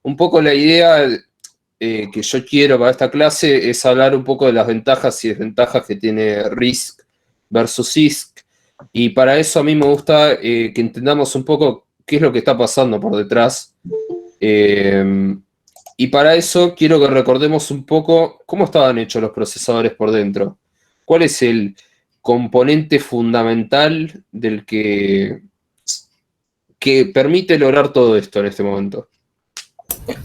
Un poco la idea que yo quiero para esta clase es hablar un poco de las ventajas y desventajas que tiene RISC versus CISC. Y para eso a mí me gusta que entendamos un poco qué es lo que está pasando por detrás. Y para eso quiero que recordemos un poco cómo estaban hechos los procesadores por dentro. ¿Cuál es el componente fundamental del que permite lograr todo esto en este momento?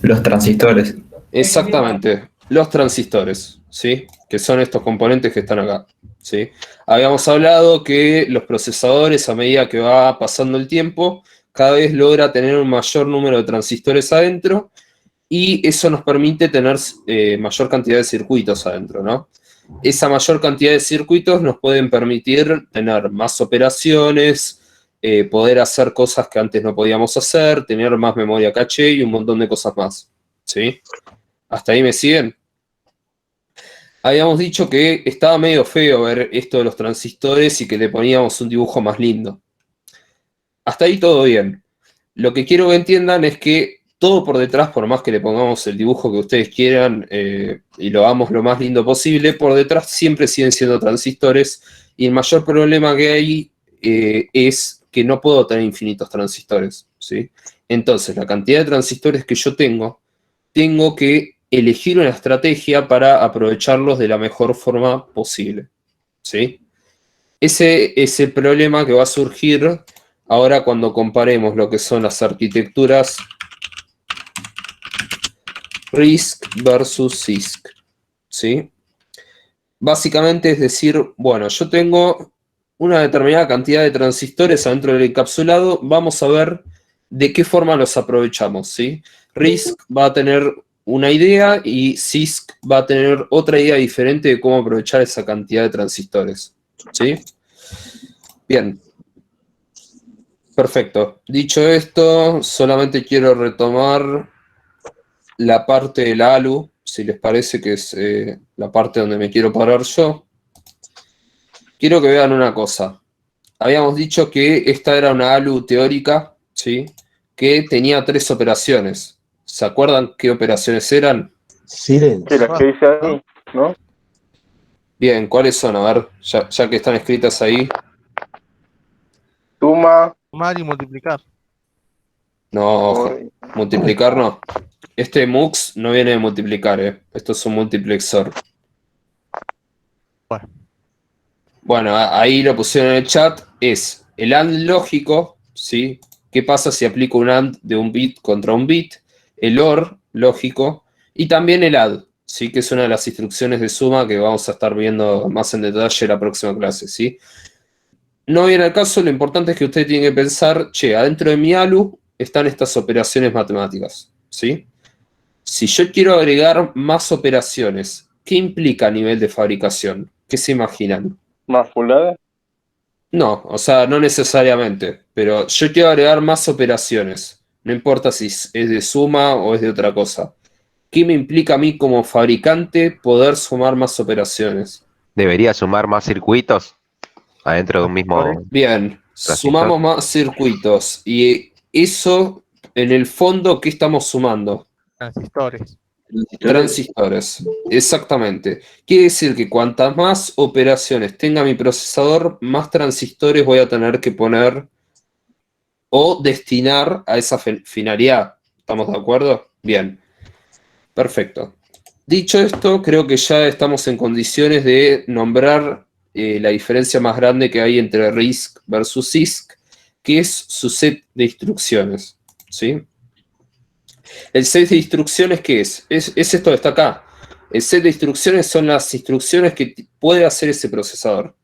Los transistores. Exactamente, los transistores, ¿sí? Que son estos componentes que están acá, ¿sí? Habíamos hablado que los procesadores, a medida que va pasando el tiempo, cada vez logra tener un mayor número de transistores adentro y eso nos permite tener mayor cantidad de circuitos adentro, ¿no? Esa mayor cantidad de circuitos nos pueden permitir tener más operaciones, poder hacer cosas que antes no podíamos hacer, tener más memoria caché y un montón de cosas más, ¿sí? ¿Hasta ahí me siguen? Habíamos dicho que estaba medio feo ver esto de los transistores y que le poníamos un dibujo más lindo. Hasta ahí todo bien. Lo que quiero que entiendan es que todo por detrás, por más que le pongamos el dibujo que ustedes quieran y lo hagamos lo más lindo posible, por detrás siempre siguen siendo transistores y el mayor problema que hay es que no puedo tener infinitos transistores, ¿sí? Entonces, la cantidad de transistores que yo tengo que elegir una estrategia para aprovecharlos de la mejor forma posible, ¿sí? Ese es el problema que va a surgir ahora cuando comparemos lo que son las arquitecturas RISC versus CISC, ¿sí? Básicamente es decir, bueno, yo tengo una determinada cantidad de transistores adentro del encapsulado, vamos a ver de qué forma los aprovechamos, ¿sí? RISC va a tener una idea y CISC va a tener otra idea diferente de cómo aprovechar esa cantidad de transistores, ¿sí? Bien. Perfecto. Dicho esto, solamente quiero retomar la parte de la ALU, si les parece que es la parte donde me quiero parar yo. Quiero que vean una cosa. Habíamos dicho que esta era una ALU teórica, ¿sí? Que tenía 3 operaciones. ¿Se acuerdan qué operaciones eran? Silencio. Que las que dice ahí, ¿no? Bien, ¿cuáles son? A ver, ya que están escritas ahí. Suma. Sumar y multiplicar. No, ojo, multiplicar no. Este MUX no viene de multiplicar, Esto es un multiplexor. Bueno, ahí lo pusieron en el chat. Es el AND lógico, ¿sí? ¿Qué pasa si aplico un AND de un bit contra un bit? El OR lógico. Y también el ADD, ¿sí? Que es una de las instrucciones de suma que vamos a estar viendo más en detalle en la próxima clase, ¿sí? No viene al caso, lo importante es que ustedes tienen que pensar, che, adentro de mi ALU están estas operaciones matemáticas, ¿sí? Si yo quiero agregar más operaciones, ¿qué implica a nivel de fabricación? ¿Qué se imaginan? ¿Más pulgadas? No, o sea, no necesariamente, pero yo quiero agregar más operaciones. No importa si es de suma o es de otra cosa. ¿Qué me implica a mí como fabricante poder sumar más operaciones? ¿Debería sumar más circuitos adentro de un mismo Bien, transistor? sumamos más circuitos. Y eso, en el fondo, ¿qué estamos sumando? Transistores. Transistores, exactamente. Quiere decir que cuantas más operaciones tenga mi procesador, más transistores voy a tener que poner o destinar a esa finalidad. ¿Estamos de acuerdo? Bien, perfecto. Dicho esto, creo que ya estamos en condiciones de nombrar la diferencia más grande que hay entre RISC versus CISC, que es su set de instrucciones, ¿sí? El set de instrucciones, ¿qué es? Es esto que está acá. El set de instrucciones son las instrucciones que puede hacer ese procesador,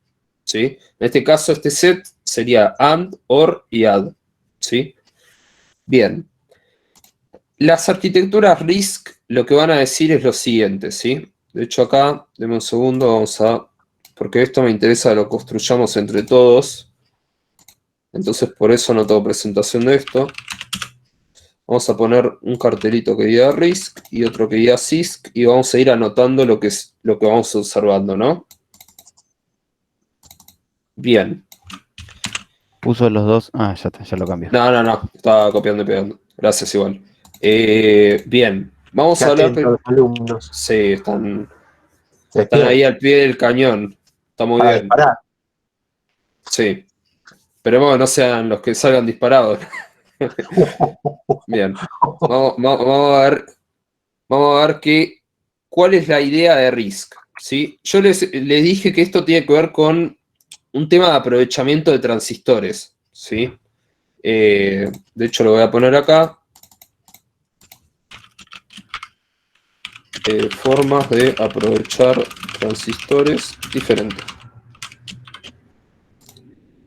¿sí? En este caso, este set sería AND, OR y ADD, ¿sí? Bien. Las arquitecturas RISC lo que van a decir es lo siguiente, ¿sí? De hecho, acá, denme un segundo, porque esto me interesa que lo construyamos entre todos. Entonces, por eso no tengo presentación de esto. Vamos a poner un cartelito que diga RISC y otro que diga CISC y vamos a ir anotando lo que vamos observando, ¿no? Bien. Puso los dos. Ah, ya lo cambió. No, estaba copiando y pegando. Gracias igual. Bien, vamos a hablar... Atento a los alumnos. Sí, están Despierta. ahí al pie del cañón. Está muy Para bien. disparar. Sí. Esperemos que no sean los que salgan disparados. Bien. Vamos a ver cuál es la idea de RISC. ¿Sí? Yo les dije que esto tiene que ver con un tema de aprovechamiento de transistores. ¿Sí? De hecho, lo voy a poner acá. Formas de aprovechar transistores diferentes.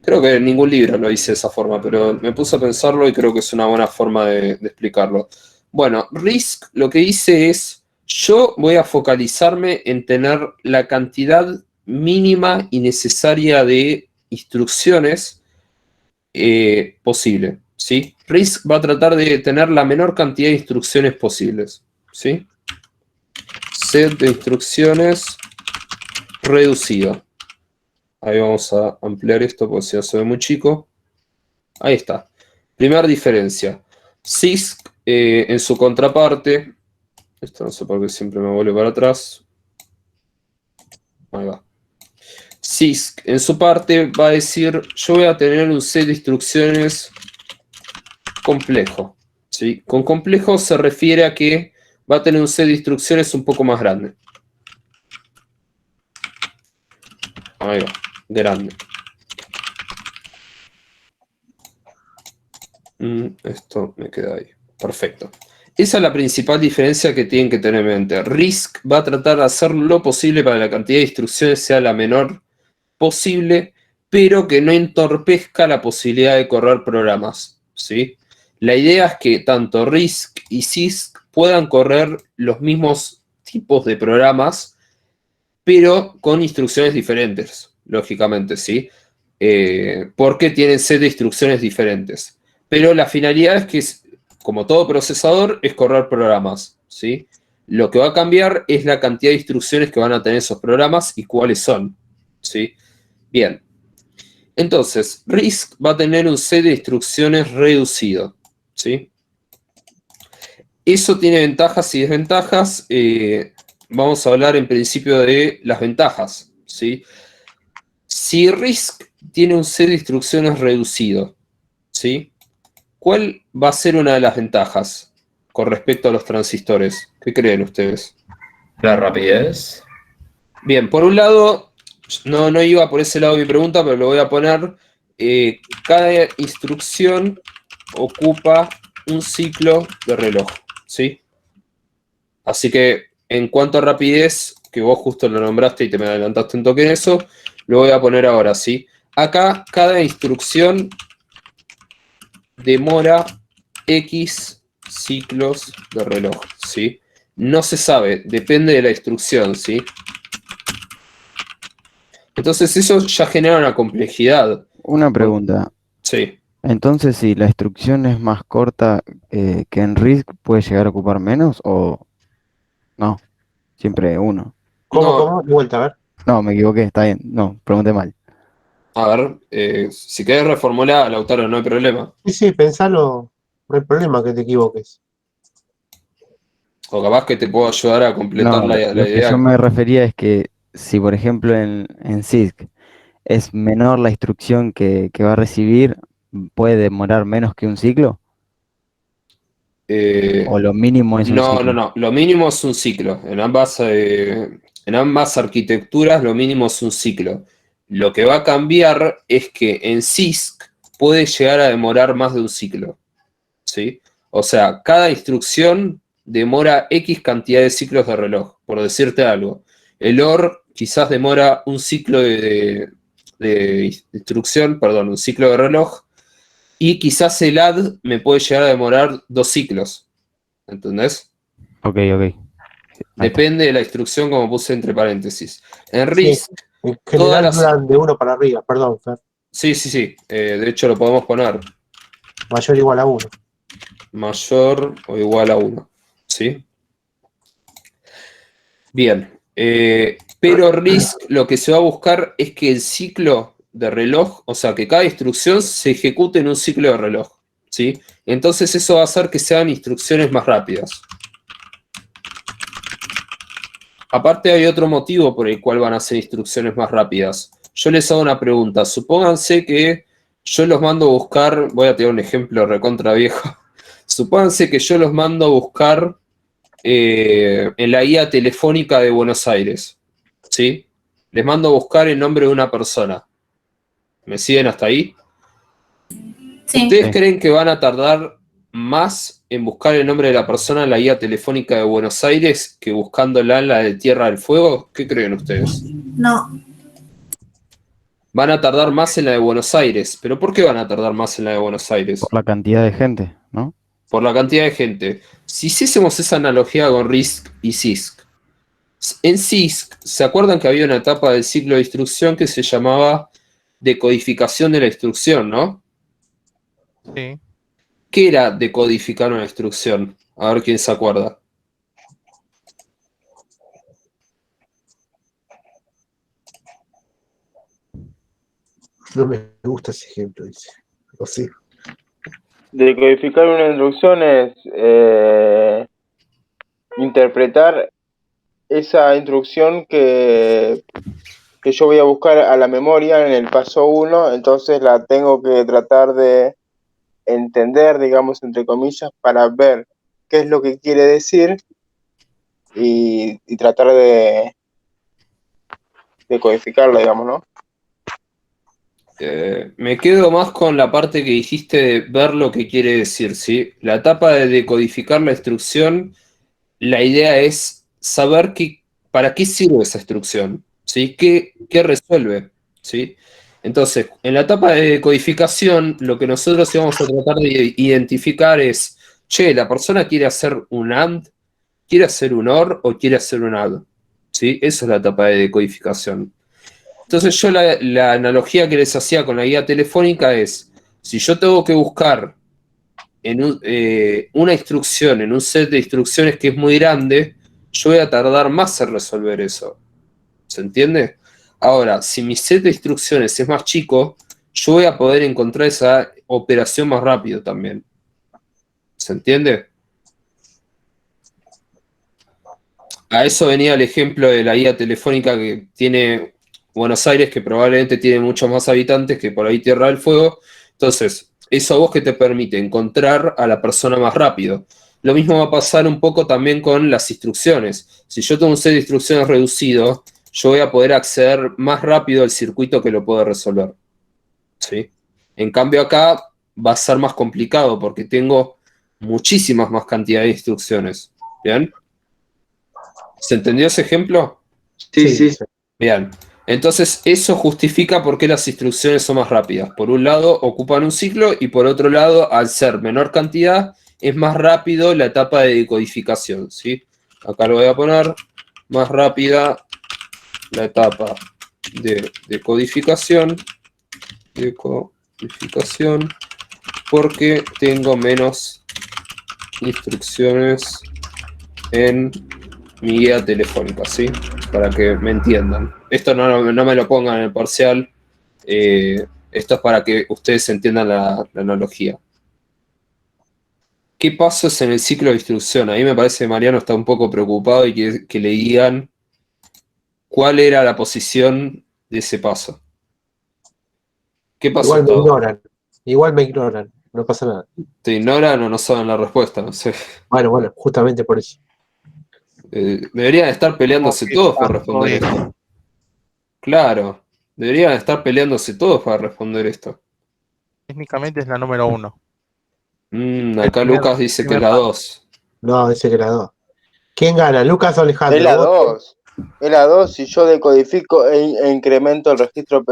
Creo que en ningún libro lo hice de esa forma, pero me puse a pensarlo y creo que es una buena forma de explicarlo. Bueno, RISC lo que dice es, yo voy a focalizarme en tener la cantidad mínima y necesaria de instrucciones posible, ¿sí? RISC va a tratar de tener la menor cantidad de instrucciones posibles, ¿sí? Set de instrucciones reducido. Ahí vamos a ampliar esto porque si no se ve muy chico. Ahí está. Primera diferencia. CISC en su contraparte. Esto no sé por qué siempre me vuelve para atrás. Ahí va. CISC en su parte va a decir, yo voy a tener un set de instrucciones complejo. ¿Sí? Con complejo se refiere a que va a tener un set de instrucciones un poco más grande. Ahí va, grande. Esto me queda ahí. Perfecto. Esa es la principal diferencia que tienen que tener en mente. RISC va a tratar de hacer lo posible para que la cantidad de instrucciones sea la menor posible, pero que no entorpezca la posibilidad de correr programas, ¿sí? La idea es que tanto RISC y CISC puedan correr los mismos tipos de programas, pero con instrucciones diferentes, lógicamente, ¿sí? Porque tienen set de instrucciones diferentes. Pero la finalidad es que, como todo procesador, es correr programas, ¿sí? Lo que va a cambiar es la cantidad de instrucciones que van a tener esos programas y cuáles son, ¿sí? Bien. Entonces, RISC va a tener un set de instrucciones reducido, ¿sí? Eso tiene ventajas y desventajas. Vamos a hablar en principio de las ventajas, ¿sí? Si RISC tiene un set de instrucciones reducido, ¿sí? ¿Cuál va a ser una de las ventajas con respecto a los transistores? ¿Qué creen ustedes? La rapidez. Bien, por un lado, no iba por ese lado mi pregunta, pero lo voy a poner. Cada instrucción ocupa un ciclo de reloj, ¿sí? Así que en cuanto a rapidez, que vos justo lo nombraste y te me adelantaste un toque en eso, lo voy a poner ahora, ¿sí? Acá cada instrucción demora X ciclos de reloj, ¿sí? No se sabe, depende de la instrucción, ¿sí? Entonces eso ya genera una complejidad. Una pregunta. Sí. Entonces, si la instrucción es más corta que en RISC, ¿puede llegar a ocupar menos o no? Siempre uno. ¿Cómo? De vuelta, a ver. No, me equivoqué, está bien. No, pregunté mal. A ver, si querés reformular, Lautaro, no hay problema. Sí, pensalo. No hay problema que te equivoques. O capaz que te puedo ayudar a completar No, la lo que idea. yo me refería es que si, por ejemplo, en CISC es menor la instrucción que va a recibir, ¿puede demorar menos que un ciclo? ¿O lo mínimo es un ciclo? No. Lo mínimo es un ciclo. En ambas arquitecturas, lo mínimo es un ciclo. Lo que va a cambiar es que en CISC puede llegar a demorar más de un ciclo, ¿sí? O sea, cada instrucción demora X cantidad de ciclos de reloj, por decirte algo. El OR quizás demora un ciclo de instrucción, perdón, un ciclo de reloj, y quizás el add me puede llegar a demorar 2 ciclos. ¿Entendés? Ok. Ahí está. Depende de la instrucción, como puse entre paréntesis. En Sí, RISC, en todas general las... duran de 1 para arriba, perdón, Fer. Sí. De hecho, lo podemos poner. Mayor o igual a 1. mayor o igual a 1. ¿Sí? Bien. Pero RISC lo que se va a buscar es que el ciclo de reloj, o sea, que cada instrucción se ejecute en un ciclo de reloj. ¿Sí? Entonces eso va a hacer que sean instrucciones más rápidas. Aparte hay otro motivo por el cual van a ser instrucciones más rápidas. Yo les hago una pregunta. Supónganse que yo los mando a buscar, voy a tener un ejemplo recontra viejo. Supónganse que yo los mando a buscar en la guía telefónica de Buenos Aires. ¿Sí? Les mando a buscar el nombre de una persona. ¿Me siguen hasta ahí? Sí. ¿Ustedes creen que van a tardar más en buscar el nombre de la persona en la guía telefónica de Buenos Aires que buscándola en la de Tierra del Fuego? ¿Qué creen ustedes? No. Van a tardar más en la de Buenos Aires. ¿Pero por qué van a tardar más en la de Buenos Aires? Por la cantidad de gente, ¿no? Por la cantidad de gente. Si hiciésemos esa analogía con RISC y CISC. En CISC, ¿se acuerdan que había una etapa del ciclo de instrucción que se llamaba decodificación de la instrucción, no? Sí. ¿Qué era decodificar una instrucción? A ver quién se acuerda. No me gusta ese ejemplo, dice. O sí. Decodificar una instrucción es interpretar esa instrucción que yo voy a buscar a la memoria en el paso 1, entonces la tengo que tratar de entender, digamos, entre comillas, para ver qué es lo que quiere decir y tratar de codificarla, digamos, ¿no? Me quedo más con la parte que dijiste de ver lo que quiere decir, ¿sí? La etapa de decodificar la instrucción, la idea es saber para qué sirve esa instrucción, ¿sí? ¿Qué resuelve? ¿Sí? Entonces, en la etapa de decodificación, lo que nosotros íbamos a tratar de identificar es, che, la persona quiere hacer un AND, quiere hacer un OR o quiere hacer un ADD, ¿sí? Esa es la etapa de decodificación. Entonces yo la analogía que les hacía con la guía telefónica es, si yo tengo que buscar en una instrucción, en un set de instrucciones que es muy grande, yo voy a tardar más en resolver eso. ¿Se entiende? Ahora, si mi set de instrucciones es más chico, yo voy a poder encontrar esa operación más rápido también. ¿Se entiende? A eso venía el ejemplo de la guía telefónica que tiene Buenos Aires, que probablemente tiene muchos más habitantes que por ahí Tierra del Fuego. Entonces, eso a vos que te permite encontrar a la persona más rápido. Lo mismo va a pasar un poco también con las instrucciones. Si yo tengo un set de instrucciones reducido, yo voy a poder acceder más rápido al circuito que lo puede resolver. ¿Sí? En cambio acá va a ser más complicado porque tengo muchísimas más cantidad de instrucciones. ¿Bien? ¿Se entendió ese ejemplo? Sí. Bien. Entonces, eso justifica por qué las instrucciones son más rápidas. Por un lado, ocupan un ciclo y por otro lado, al ser menor cantidad, es más rápido la etapa de decodificación, ¿sí? Acá lo voy a poner, más rápida la etapa de decodificación, porque tengo menos instrucciones en mi guía telefónica, ¿sí? Para que me entiendan. Esto no me lo pongan en el parcial. Esto es para que ustedes entiendan la analogía. ¿Qué pasos en el ciclo de instrucción? Ahí me parece que Mariano está un poco preocupado y que le digan cuál era la posición de ese paso. ¿Qué pasó? Igual me ignoran, no pasa nada. ¿Te ignoran o no saben la respuesta? No sé. Bueno, justamente por eso. Deberían estar peleándose todos para responder esto. Claro, deberían estar peleándose todos para responder esto. Técnicamente es la número 1. Acá Lucas dice que es la 2. No, dice que la 2. ¿Quién gana? ¿Lucas o Alejandro? Es la 2. Es la 2 si yo decodifico e incremento el registro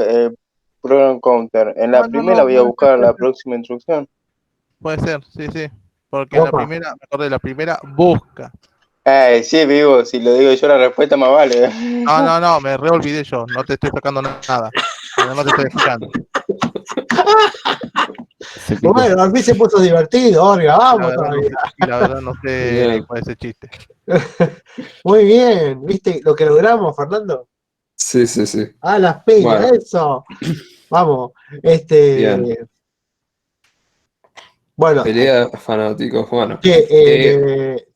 program counter. En la primera voy a buscar la próxima instrucción. Puede ser, sí. Porque en la primera, me acordé, la primera busca. Sí, vivo, si lo digo yo la respuesta más vale. No, me reolvidé yo, no te estoy sacando nada. No te estoy escuchando. Se picó. Bueno, al fin se puso divertido, Olga, La vamos verdad, todavía. la verdad no sé Bien. cuál es ese chiste. Muy bien, ¿viste lo que logramos, Fernando? Sí, sí, sí. Ah, las piñas, Bueno. eso. Vamos, Bien. bueno, Pelea de fanáticos. Bueno.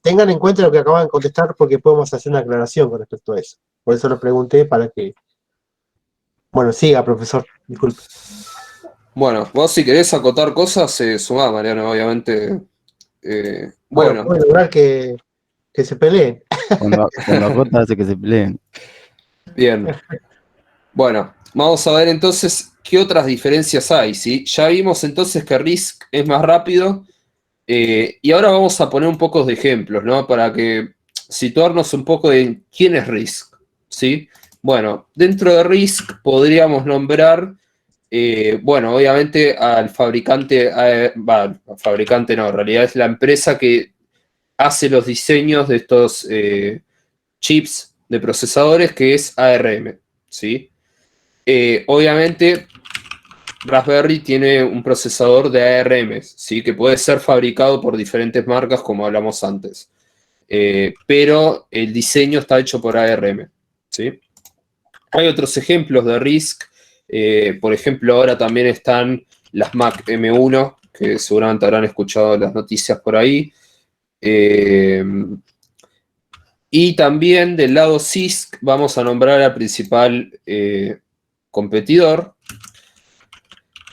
tengan en cuenta lo que acaban de contestar porque podemos hacer una aclaración con respecto a eso. Por eso lo pregunté para que... Bueno, siga, profesor, disculpe. Bueno, vos si querés acotar cosas, sumá, Mariano, obviamente. Bueno, Bueno, puede lograr que se peleen. Cuando acota hace que se peleen. bien. Bueno, vamos a ver entonces qué otras diferencias hay, ¿sí? Ya vimos entonces que Risk es más rápido, y ahora vamos a poner un poco de ejemplos, ¿no? Para que situarnos un poco en quién es Risk, ¿sí? Bueno, dentro de Risk podríamos nombrar, bueno, obviamente al fabricante, al fabricante no, en realidad es la empresa que hace los diseños de estos chips de procesadores, que es ARM, ¿sí? Obviamente, Raspberry tiene un procesador de ARM, ¿sí? Que puede ser fabricado por diferentes marcas, como hablamos antes. Pero el diseño está hecho por ARM, ¿sí? Hay otros ejemplos de RISC. Por ejemplo, ahora también están las Mac M1, que seguramente habrán escuchado las noticias por ahí. Y también del lado CISC vamos a nombrar al principal competidor,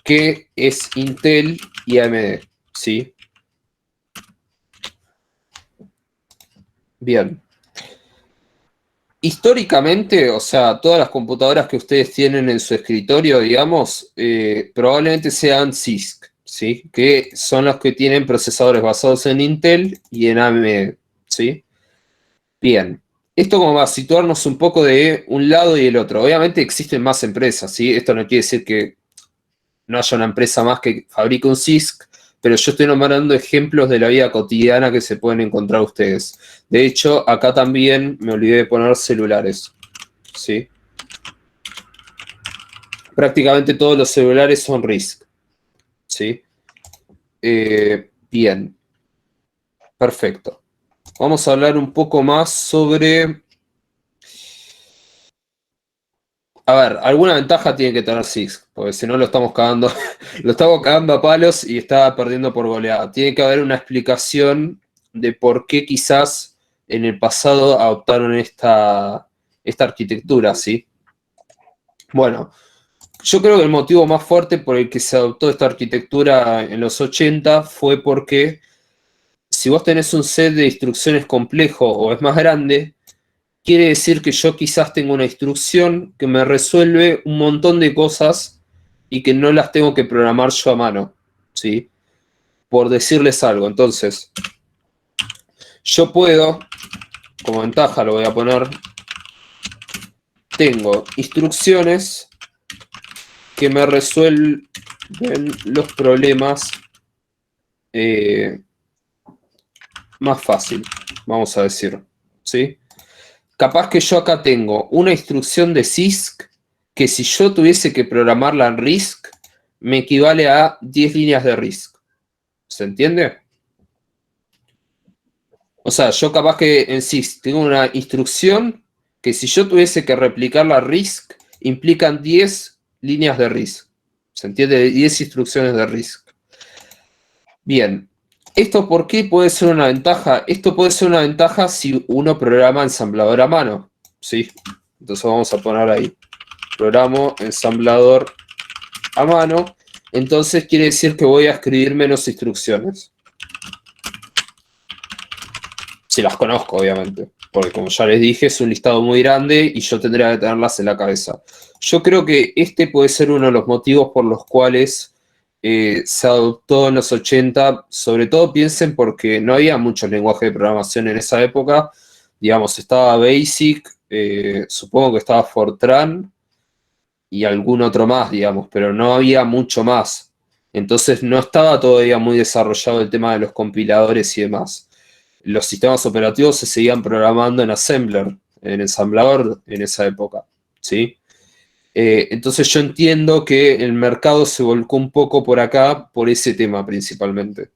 que es Intel y AMD, ¿sí? Bien. Históricamente, o sea, todas las computadoras que ustedes tienen en su escritorio, digamos, probablemente sean CISC, ¿sí? Que son los que tienen procesadores basados en Intel y en AMD, ¿sí? Bien. Esto como va a situarnos un poco de un lado y el otro. Obviamente existen más empresas, ¿sí? Esto no quiere decir que no haya una empresa más que fabrique un CISC, pero yo estoy nombrando ejemplos de la vida cotidiana que se pueden encontrar ustedes. De hecho, acá también me olvidé de poner celulares, ¿sí? Prácticamente todos los celulares son RISC, ¿sí? Bien, perfecto. Vamos a hablar un poco más sobre... A ver, alguna ventaja tiene que tener CISC, porque si no lo estamos cagando, lo estamos cagando a palos y está perdiendo por goleada. Tiene que haber una explicación de por qué quizás en el pasado adoptaron esta arquitectura, ¿sí? Bueno, yo creo que el motivo más fuerte por el que se adoptó esta arquitectura en los 80 fue porque si vos tenés un set de instrucciones complejo o es más grande, quiere decir que yo quizás tengo una instrucción que me resuelve un montón de cosas y que no las tengo que programar yo a mano, ¿sí? Por decirles algo. Entonces, yo puedo, como ventaja lo voy a poner, tengo instrucciones que me resuelven los problemas más fácil, vamos a decir, ¿sí? Capaz que yo acá tengo una instrucción de CISC que si yo tuviese que programarla en RISC, me equivale a 10 líneas de RISC. ¿Se entiende? O sea, yo capaz que en CISC tengo una instrucción que si yo tuviese que replicarla a RISC, implican 10 líneas de RISC. ¿Se entiende? 10 instrucciones de RISC. Bien. ¿Esto por qué puede ser una ventaja? Esto puede ser una ventaja si uno programa ensamblador a mano, ¿sí? Entonces vamos a poner ahí, programo ensamblador a mano, entonces quiere decir que voy a escribir menos instrucciones. Si las conozco, obviamente, porque como ya les dije, es un listado muy grande y yo tendría que tenerlas en la cabeza. Yo creo que este puede ser uno de los motivos por los cuales se adoptó en los 80, sobre todo piensen porque no había muchos lenguajes de programación en esa época, digamos, estaba BASIC, supongo que estaba Fortran y algún otro más, digamos, pero no había mucho más. Entonces no estaba todavía muy desarrollado el tema de los compiladores y demás. Los sistemas operativos se seguían programando en assembler, en ensamblador en esa época, ¿sí? Entonces yo entiendo que el mercado se volcó un poco por acá, por ese tema principalmente.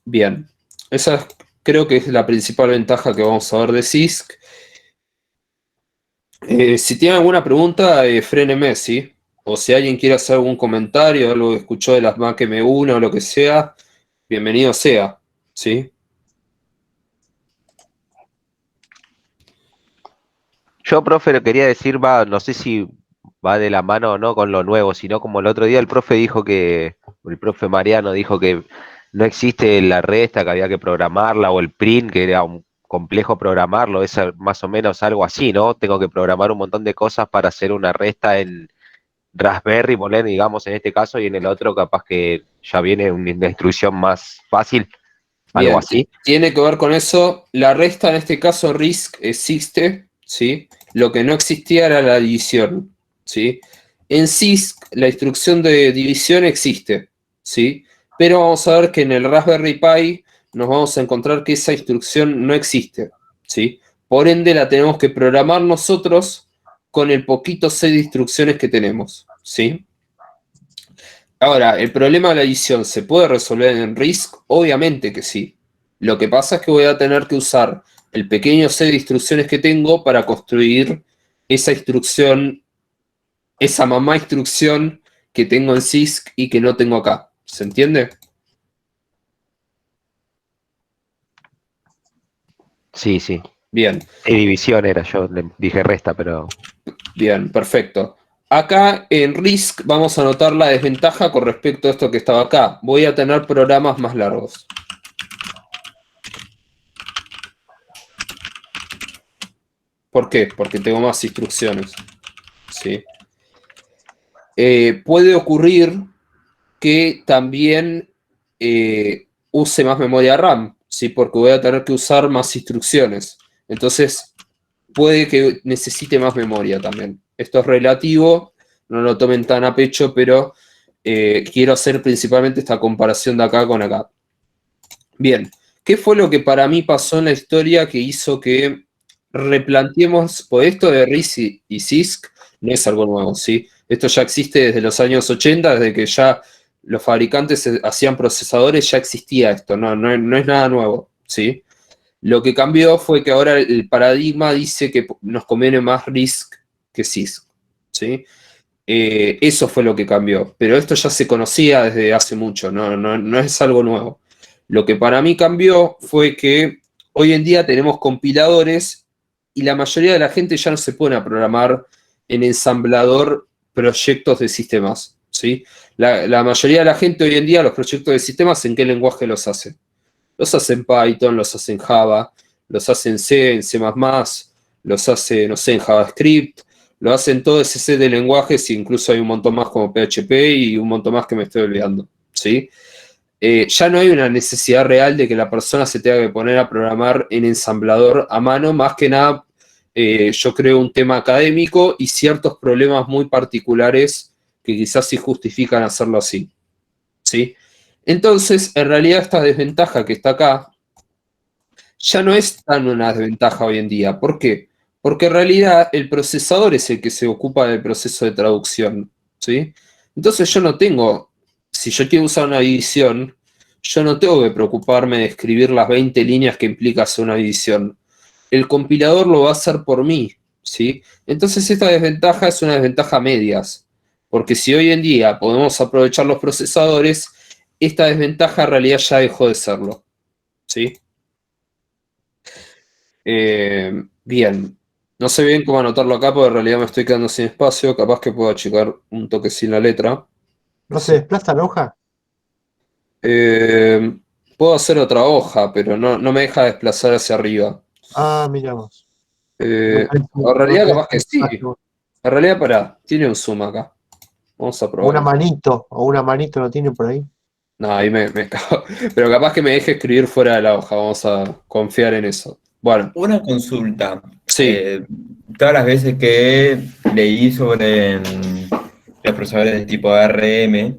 Bien, esa creo que es la principal ventaja que vamos a ver de CISC. Si tienen alguna pregunta, fréneme, ¿sí? O si alguien quiere hacer algún comentario, algo que escuchó de las Mac M1 o lo que sea, bienvenido sea, ¿sí? Yo, profe, lo quería decir, no sé si va de la mano o no con lo nuevo, sino como el otro día el profe el profe Mariano dijo que no existe la resta, que había que programarla, o el print, que era un complejo programarlo, es más o menos algo así, ¿no? Tengo que programar un montón de cosas para hacer una resta en Raspberry, poner, digamos, en este caso, y en el otro capaz que ya viene una instrucción más fácil, algo Bien, así. tiene que ver con eso. La resta, en este caso, RISC existe, ¿sí? Lo que no existía era la división, ¿sí? En CISC, la instrucción de división existe, ¿sí? Pero vamos a ver que en el Raspberry Pi nos vamos a encontrar que esa instrucción no existe, ¿sí? Por ende, la tenemos que programar nosotros con el poquito set de instrucciones que tenemos, ¿sí? Ahora, ¿el problema de la edición se puede resolver en RISC? Obviamente que sí. Lo que pasa es que voy a tener que usar el pequeño set de instrucciones que tengo para construir esa instrucción, esa mamá instrucción que tengo en CISC y que no tengo acá. ¿Se entiende? Sí, sí. Bien, Y división era, yo le dije resta, pero bien, perfecto. Acá en RISC vamos a notar la desventaja con respecto a esto que estaba acá. Voy a tener programas más largos. ¿Por qué? Porque tengo más instrucciones. ¿Sí? Puede ocurrir que también use más memoria RAM, ¿sí? Porque voy a tener que usar más instrucciones. Entonces, puede que necesite más memoria también. Esto es relativo, no lo tomen tan a pecho, pero quiero hacer principalmente esta comparación de acá con acá. Bien, ¿qué fue lo que para mí pasó en la historia que hizo que replanteemos, pues esto de RISC y CISC no es algo nuevo, ¿sí? Esto ya existe desde los años 80, desde que ya los fabricantes hacían procesadores, ya existía esto, no es nada nuevo, ¿sí? Lo que cambió fue que ahora el paradigma dice que nos conviene más RISC que CISC, ¿sí? Eso fue lo que cambió, pero esto ya se conocía desde hace mucho, no es algo nuevo. Lo que para mí cambió fue que hoy en día tenemos compiladores y la mayoría de la gente ya no se pone a programar en ensamblador proyectos de sistemas, ¿sí? La mayoría de la gente hoy en día los proyectos de sistemas, ¿en qué lenguaje los hace? Los hace en Python, los hace en Java, los hace en C, en C++, los hace, no sé, en JavaScript, lo hacen todo ese set de lenguajes e incluso hay un montón más como PHP y un montón más que me estoy olvidando, ¿sí? Ya no hay una necesidad real de que la persona se tenga que poner a programar en ensamblador a mano, más que nada yo creo un tema académico y ciertos problemas muy particulares que quizás sí justifican hacerlo así, ¿sí? Entonces, en realidad esta desventaja que está acá ya no es tan una desventaja hoy en día. ¿Por qué? Porque en realidad el procesador es el que se ocupa del proceso de traducción, ¿sí? Entonces yo no tengo, si yo quiero usar una división, yo no tengo que preocuparme de escribir las 20 líneas que implica hacer una división. El compilador lo va a hacer por mí, ¿sí? Entonces esta desventaja es una desventaja a medias, porque si hoy en día podemos aprovechar los procesadores, esta desventaja en realidad ya dejó de serlo, ¿sí? Bien, no sé bien cómo anotarlo acá porque en realidad me estoy quedando sin espacio, capaz que puedo achicar un toque sin la letra. ¿No se desplaza la hoja? Eh, Puedo hacer otra hoja, pero no me deja desplazar hacia arriba. Ah, miramos. En realidad capaz que sí. Exacto. En realidad, pará, tiene un zoom acá. Vamos a O una probar. manito, o una manito lo tiene por ahí. No, ahí me cago. Pero capaz que me deje escribir fuera de la hoja, vamos a confiar en eso. Bueno, Una consulta. sí, Todas las veces que leí sobre los procesadores del tipo ARM,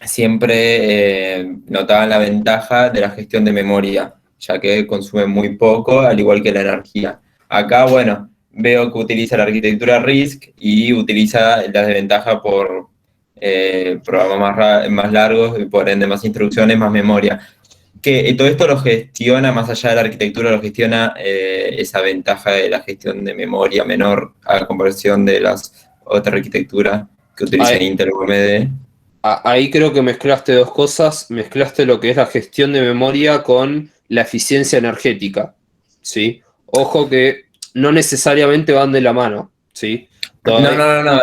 siempre notaban la ventaja de la gestión de memoria, ya que consume muy poco, al igual que la energía. Acá, bueno, veo que utiliza la arquitectura RISC y utiliza la desventaja por programas más largos y por ende más instrucciones, más memoria. Que todo esto lo gestiona, más allá de la arquitectura, lo gestiona esa ventaja de la gestión de memoria menor a comparación de las otras arquitecturas que utilizan Intel o AMD. Ahí creo que mezclaste dos cosas, mezclaste lo que es la gestión de memoria con la eficiencia energética, ¿sí? Ojo que no necesariamente van de la mano, ¿sí? No, Sí.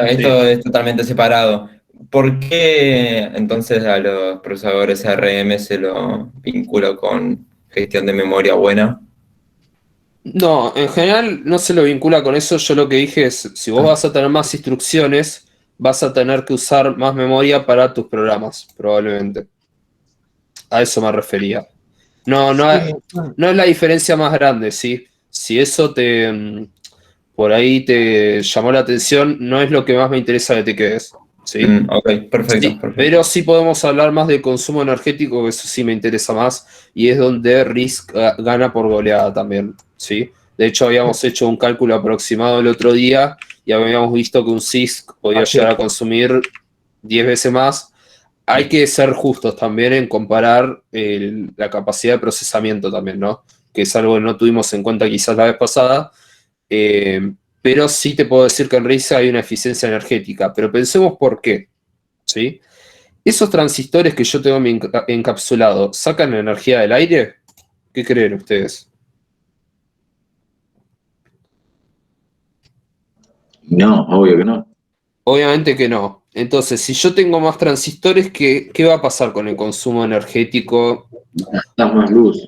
esto es totalmente separado. ¿Por qué entonces a los procesadores ARM se lo vincula con gestión de memoria buena? No, en general no se lo vincula con eso. Yo lo que dije es, si vos vas a tener más instrucciones, vas a tener que usar más memoria para tus programas, probablemente. A eso me refería. No es la diferencia más grande, ¿sí? Si eso por ahí te llamó la atención, no es lo que más me interesa que te quedes, ¿sí? Ok, perfecto, Sí, perfecto. pero sí podemos hablar más de consumo energético, que eso sí me interesa más, y es donde RISC gana por goleada también, ¿sí? De hecho, habíamos hecho un cálculo aproximado el otro día y habíamos visto que un CISC podía llegar a consumir 10 veces más. Hay que ser justos también en comparar la capacidad de procesamiento también, ¿no? Que es algo que no tuvimos en cuenta quizás la vez pasada, pero sí te puedo decir que en RISC hay una eficiencia energética, pero pensemos por qué, ¿sí? ¿Esos transistores que yo tengo encapsulado sacan energía del aire? ¿Qué creen ustedes? No, obvio que no. Obviamente que no. Entonces, si yo tengo más transistores, ¿qué va a pasar con el consumo energético? Da más luz.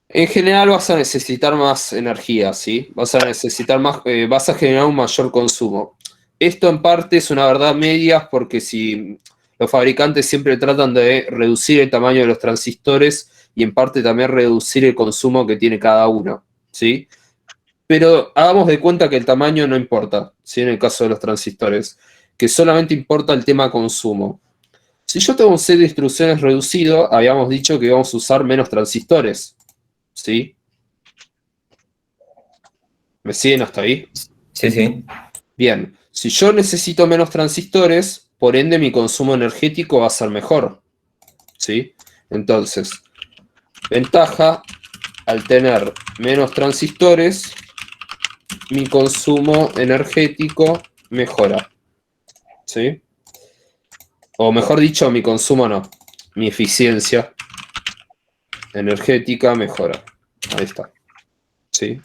En general vas a necesitar más energía, ¿sí? Vas a necesitar más, vas a generar un mayor consumo. Esto en parte es una verdad media porque si los fabricantes siempre tratan de reducir el tamaño de los transistores y en parte también reducir el consumo que tiene cada uno, ¿sí? Pero hagamos de cuenta que el tamaño no importa, ¿sí? En el caso de los transistores, que solamente importa el tema consumo. Si yo tengo un set de instrucciones reducido, habíamos dicho que íbamos a usar menos transistores, ¿sí? ¿Me siguen hasta ahí? Sí, sí. Bien, si yo necesito menos transistores, por ende mi consumo energético va a ser mejor, ¿sí? Entonces, ventaja, al tener menos transistores, mi consumo energético mejora, ¿sí? O mejor dicho, mi consumo no, mi eficiencia energética mejora. Ahí está, ¿sí?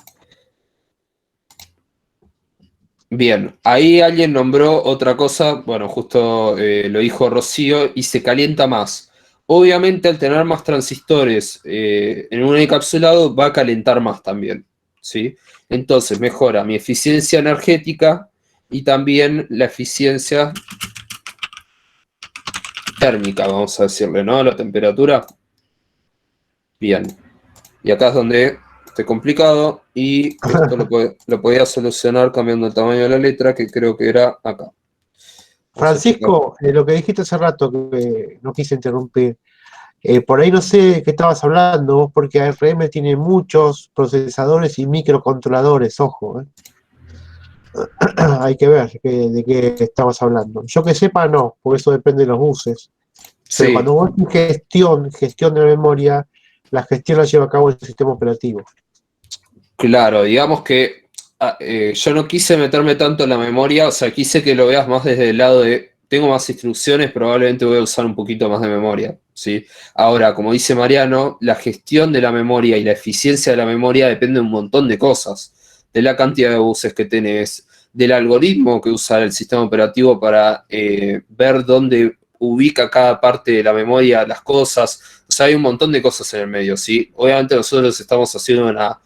Bien, ahí alguien nombró otra cosa, bueno, justo lo dijo Rocío, y se calienta más. Obviamente al tener más transistores en un encapsulado va a calentar más también, ¿sí? Entonces mejora mi eficiencia energética y también la eficiencia térmica, vamos a decirle, ¿no? La temperatura. Bien, y acá es donde está complicado y esto lo podía solucionar cambiando el tamaño de la letra, que creo que era acá. Francisco, lo que dijiste hace rato, que no quise interrumpir, por ahí no sé qué estabas hablando, porque ARM tiene muchos procesadores y microcontroladores, ojo. Hay que ver de qué estabas hablando. Yo que sepa, no, porque eso depende de los buses. Pero Sí, cuando vos decís gestión de la memoria, la gestión la lleva a cabo el sistema operativo. claro, digamos que yo no quise meterme tanto en la memoria, o sea, quise que lo veas más desde el lado de, tengo más instrucciones, probablemente voy a usar un poquito más de memoria, ¿sí? Ahora, como dice Mariano, la gestión de la memoria y la eficiencia de la memoria depende de un montón de cosas, de la cantidad de buses que tenés, del algoritmo que usa el sistema operativo para ver dónde ubica cada parte de la memoria las cosas, o sea, hay un montón de cosas en el medio, ¿sí? Obviamente nosotros estamos haciendo una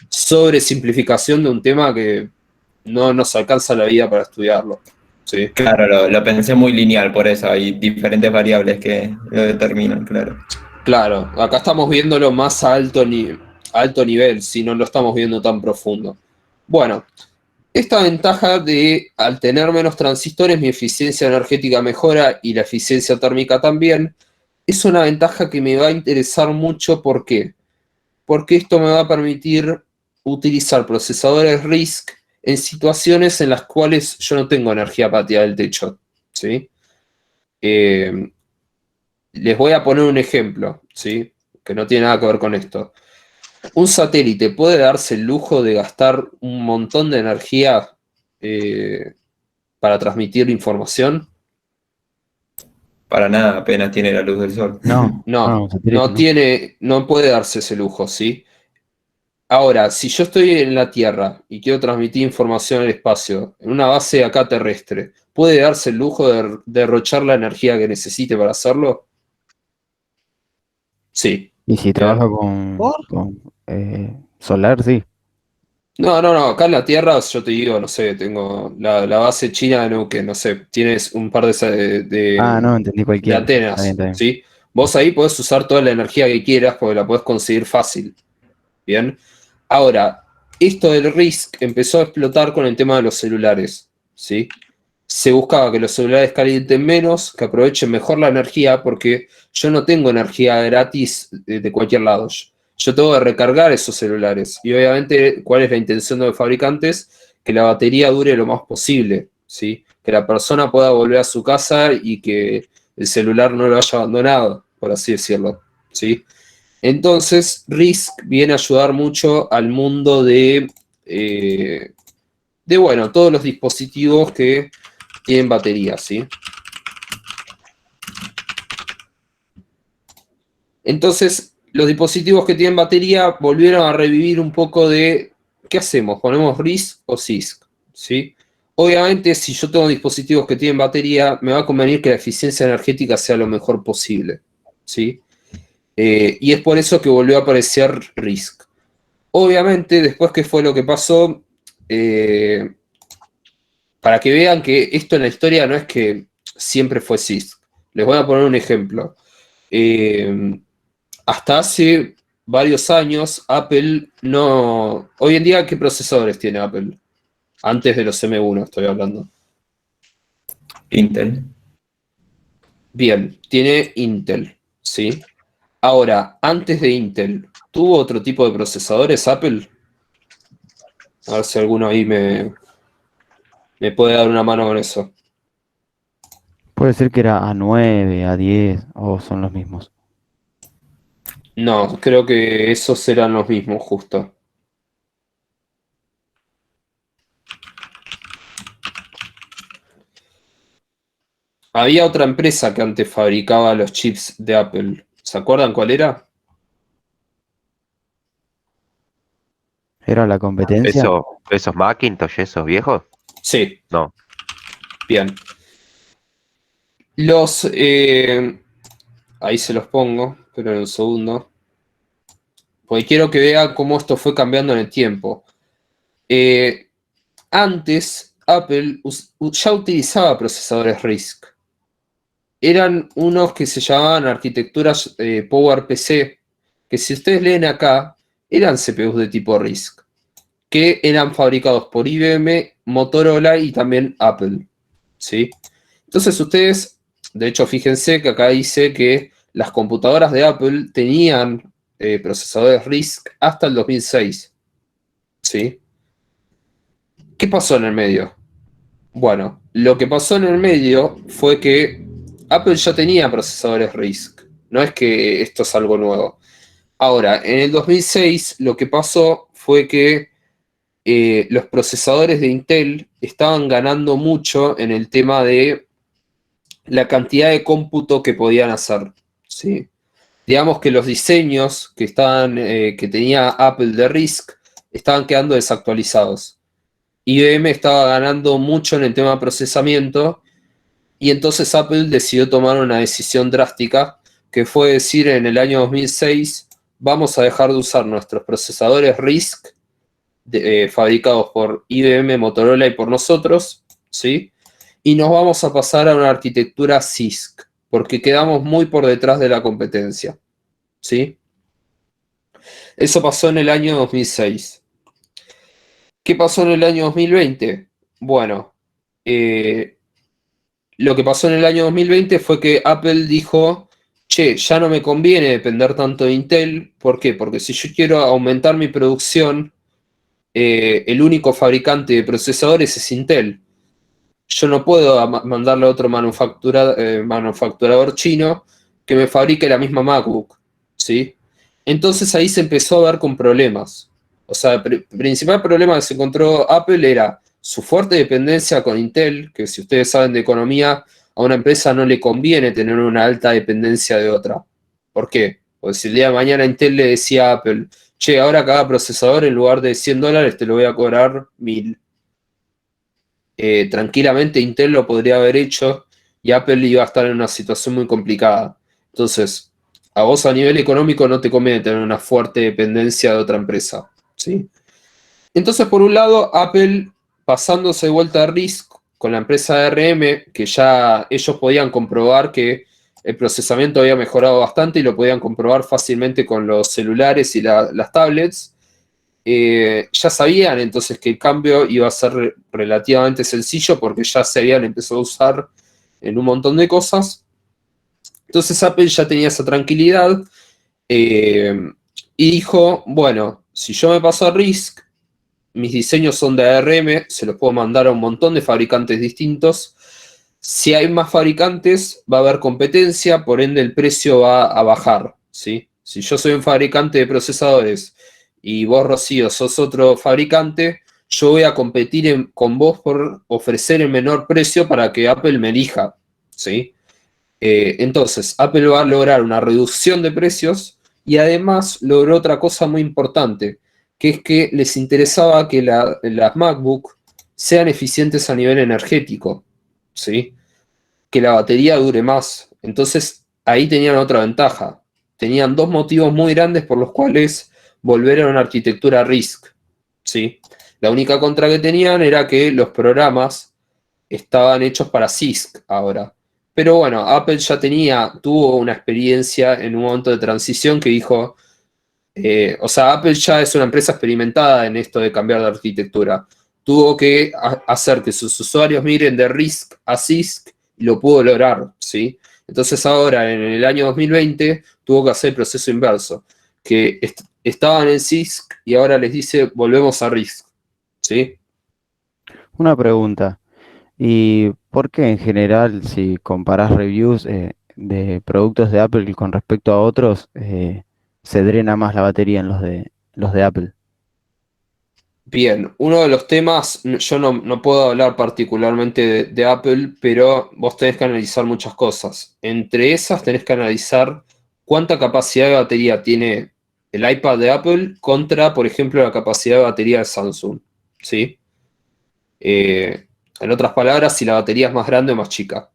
sobresimplificación de un tema que no nos alcanza la vida para estudiarlo. ¿Sí? Claro, lo pensé muy lineal, por eso hay diferentes variables que lo determinan, claro. Claro, acá estamos viéndolo más a alto nivel, si no lo estamos viendo tan profundo. Bueno, esta ventaja de al tener menos transistores, mi eficiencia energética mejora y la eficiencia térmica también, es una ventaja que me va a interesar mucho. ¿Por qué? Porque esto me va a permitir utilizar procesadores RISC en situaciones en las cuales yo no tengo energía para tirar del techo, ¿sí? Les voy a poner un ejemplo, ¿sí? Que no tiene nada que ver con esto. ¿Un satélite puede darse el lujo de gastar un montón de energía para transmitir información? Para nada, apenas tiene la luz del sol. No, No, un satélite, no puede darse ese lujo, ¿sí? Ahora, si yo estoy en la Tierra y quiero transmitir información al espacio, en una base acá terrestre, ¿puede darse el lujo de derrochar la energía que necesite para hacerlo? Sí. Y si Bien. trabaja ¿Por? con solar, sí. No, acá en la Tierra, yo te digo, no sé, tengo la base china de Neuquén, no sé, tienes un par Ah, no, entendí de cualquiera. Está bien, antenas, está bien. ¿sí? Vos ahí podés usar toda la energía que quieras porque la podés conseguir fácil, ¿bien? Ahora, esto del RISC empezó a explotar con el tema de los celulares, ¿sí? Se buscaba que los celulares calienten menos, que aprovechen mejor la energía, porque yo no tengo energía gratis de cualquier lado. Yo tengo que recargar esos celulares. Y obviamente, ¿cuál es la intención de los fabricantes? Que la batería dure lo más posible, ¿sí? Que la persona pueda volver a su casa y que el celular no lo haya abandonado, por así decirlo, ¿sí? Entonces, RISC viene a ayudar mucho al mundo bueno, todos los dispositivos que tienen batería, ¿sí? Entonces, los dispositivos que tienen batería volvieron a revivir un poco de, ¿qué hacemos? ¿Ponemos RISC o CISC? ¿Sí? Obviamente, si yo tengo dispositivos que tienen batería, me va a convenir que la eficiencia energética sea lo mejor posible, ¿sí? Y es por eso que volvió a aparecer RISC. Obviamente, después, ¿qué fue lo que pasó? Para que vean que esto en la historia no es que siempre fue CISC. Les voy a poner un ejemplo. Hasta hace varios años, Apple no... Hoy en día, ¿qué procesadores tiene Apple? Antes de los M1 estoy hablando. Intel. Bien, tiene Intel, ¿sí? Ahora, antes de Intel, ¿tuvo otro tipo de procesadores Apple? A ver si alguno ahí me puede dar una mano con eso. Puede ser que era A9, A10 o son los mismos. No, creo que esos eran los mismos, justo. Había otra empresa que antes fabricaba los chips de Apple. ¿Se acuerdan cuál era? ¿Era la competencia? ¿Esos Macintosh, esos viejos? Sí, No. bien. Ahí se los pongo, pero en un segundo. Porque quiero que vean cómo esto fue cambiando en el tiempo. Antes, Apple ya utilizaba procesadores RISC. Eran unos que se llamaban arquitecturas PowerPC, que si ustedes leen acá, eran CPUs de tipo RISC, que eran fabricados por IBM, Motorola y también Apple, ¿sí? Entonces ustedes, de hecho, fíjense que acá dice que las computadoras de Apple tenían procesadores RISC hasta el 2006, ¿sí? ¿Qué pasó en el medio? Bueno, lo que pasó en el medio fue que Apple ya tenía procesadores RISC, no es que esto es algo nuevo. Ahora, en el 2006 lo que pasó fue que los procesadores de Intel estaban ganando mucho en el tema de la cantidad de cómputo que podían hacer, ¿sí? Digamos que los diseños que tenía Apple de RISC estaban quedando desactualizados. IBM estaba ganando mucho en el tema de procesamiento y entonces Apple decidió tomar una decisión drástica que fue decir en el año 2006 vamos a dejar de usar nuestros procesadores RISC fabricados por IBM, Motorola y por nosotros, ¿sí? Y nos vamos a pasar a una arquitectura CISC, porque quedamos muy por detrás de la competencia, ¿sí? Eso pasó en el año 2006. ¿Qué pasó en el año 2020? Bueno, lo que pasó en el año 2020 fue que Apple dijo, che, ya no me conviene depender tanto de Intel. ¿Por qué? Porque si yo quiero aumentar mi producción, el único fabricante de procesadores es Intel. Yo no puedo mandarle a otro manufacturador chino que me fabrique la misma MacBook, ¿sí? Entonces ahí se empezó a ver con problemas. O sea, el principal problema que se encontró Apple era su fuerte dependencia con Intel, que si ustedes saben de economía, a una empresa no le conviene tener una alta dependencia de otra. ¿Por qué? Porque si el día de mañana Intel le decía a Apple, che, ahora cada procesador en lugar de $100 te lo voy a cobrar 1000. Tranquilamente Intel lo podría haber hecho y Apple iba a estar en una situación muy complicada. Entonces, a vos a nivel económico no te conviene tener una fuerte dependencia de otra empresa, ¿sí? Entonces, por un lado, Apple pasándose de vuelta a RISC con la empresa ARM, que ya ellos podían comprobar que el procesamiento había mejorado bastante y lo podían comprobar fácilmente con los celulares y las tablets. Ya sabían entonces que el cambio iba a ser relativamente sencillo porque ya se habían empezado a usar en un montón de cosas. Entonces Apple ya tenía esa tranquilidad y dijo, bueno, si yo me paso a RISC, mis diseños son de ARM, se los puedo mandar a un montón de fabricantes distintos. Si hay más fabricantes, va a haber competencia, por ende el precio va a bajar, ¿sí? Si yo soy un fabricante de procesadores y vos, Rocío, sos otro fabricante, yo voy a competir con vos por ofrecer el menor precio para que Apple me elija, ¿sí? Entonces, Apple va a lograr una reducción de precios y además logró otra cosa muy importante, que es que les interesaba que las MacBook sean eficientes a nivel energético, ¿sí? Que la batería dure más. Entonces, ahí tenían otra ventaja. Tenían dos motivos muy grandes por los cuales volver a una arquitectura RISC, ¿sí? La única contra que tenían era que los programas estaban hechos para CISC ahora. Pero bueno, Apple ya tuvo una experiencia en un momento de transición que dijo, o sea, Apple ya es una empresa experimentada en esto de cambiar de arquitectura. Tuvo que hacer que sus usuarios miren de RISC a CISC y lo pudo lograr, ¿sí? Entonces ahora, en el año 2020, tuvo que hacer el proceso inverso, que estaban en CISC y ahora les dice, volvemos a RISC, ¿sí? Una pregunta. ¿Y por qué en general, si comparás reviews de productos de Apple con respecto a otros, se drena más la batería en los de Apple? Bien, uno de los temas, yo no puedo hablar particularmente de Apple, pero vos tenés que analizar muchas cosas. Entre esas tenés que analizar cuánta capacidad de batería tiene el iPad de Apple contra, por ejemplo, la capacidad de batería de Samsung, ¿sí? En otras palabras, si la batería es más grande o más chica.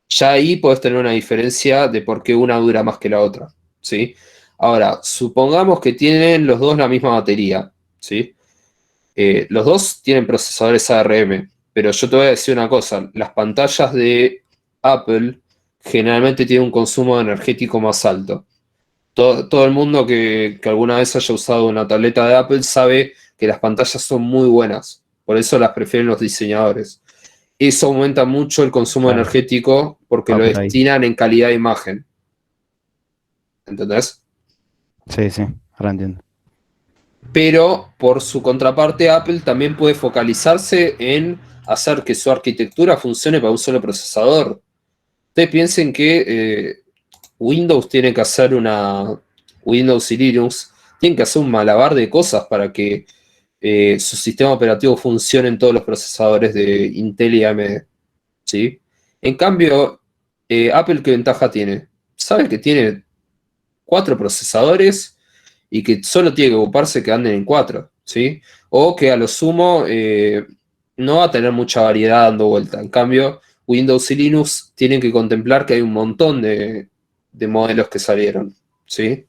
Ya ahí podés tener una diferencia de por qué una dura más que la otra, ¿sí? Ahora, supongamos que tienen los dos la misma batería, ¿sí? Los dos tienen procesadores ARM, pero yo te voy a decir una cosa, las pantallas de Apple generalmente tienen un consumo energético más alto. Todo el mundo que alguna vez haya usado una tableta de Apple sabe que las pantallas son muy buenas, por eso las prefieren los diseñadores. Eso aumenta mucho el consumo Claro. energético porque Va lo por ahí. destinan en calidad de imagen. ¿Entendés? Sí, sí, ahora entiendo. Pero por su contraparte, Apple también puede focalizarse en hacer que su arquitectura funcione para un solo procesador. Ustedes piensen que Windows tiene que hacer Windows y Linux tienen que hacer un malabar de cosas para que su sistema operativo funcione en todos los procesadores de Intel y AMD, ¿sí? En cambio, Apple, ¿qué ventaja tiene? Sabe que tiene 4 procesadores y que solo tiene que ocuparse que anden en 4, ¿sí? O que a lo sumo no va a tener mucha variedad dando vuelta. En cambio, Windows y Linux tienen que contemplar que hay un montón de modelos que salieron, ¿sí?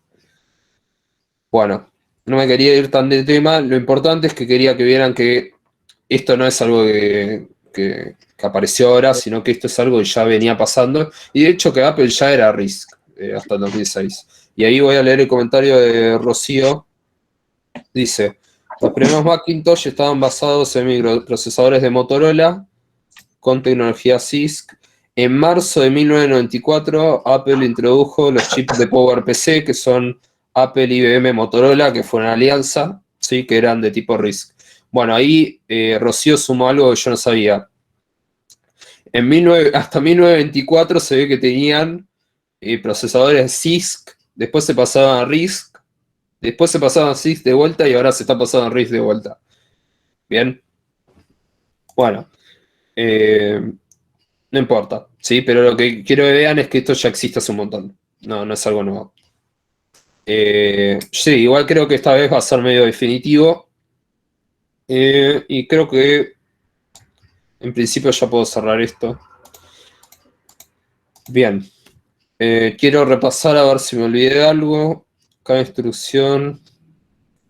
Bueno, no me quería ir tan de tema, lo importante es que quería que vieran que esto no es algo que apareció ahora, sino que esto es algo que ya venía pasando, y de hecho que Apple ya era RISC hasta el 2006. Y ahí voy a leer el comentario de Rocío. Dice, los primeros Macintosh estaban basados en microprocesadores de Motorola con tecnología CISC. En marzo de 1994, Apple introdujo los chips de PowerPC, que son Apple, IBM, Motorola, que fue una alianza, ¿sí? Que eran de tipo RISC. Bueno, ahí Rocío sumó algo que yo no sabía. Hasta 1924 se ve que tenían procesadores CISC, después se pasaban a RISC, después se pasaban a CISC de vuelta y ahora se está pasando a RISC de vuelta. Bien. Bueno. No importa, ¿sí? Pero lo que quiero que vean es que esto ya existe hace un montón. No es algo nuevo. Sí, igual creo que esta vez va a ser medio definitivo. Y creo que en principio ya puedo cerrar esto. Bien. Quiero repasar a ver si me olvidé de algo. Cada instrucción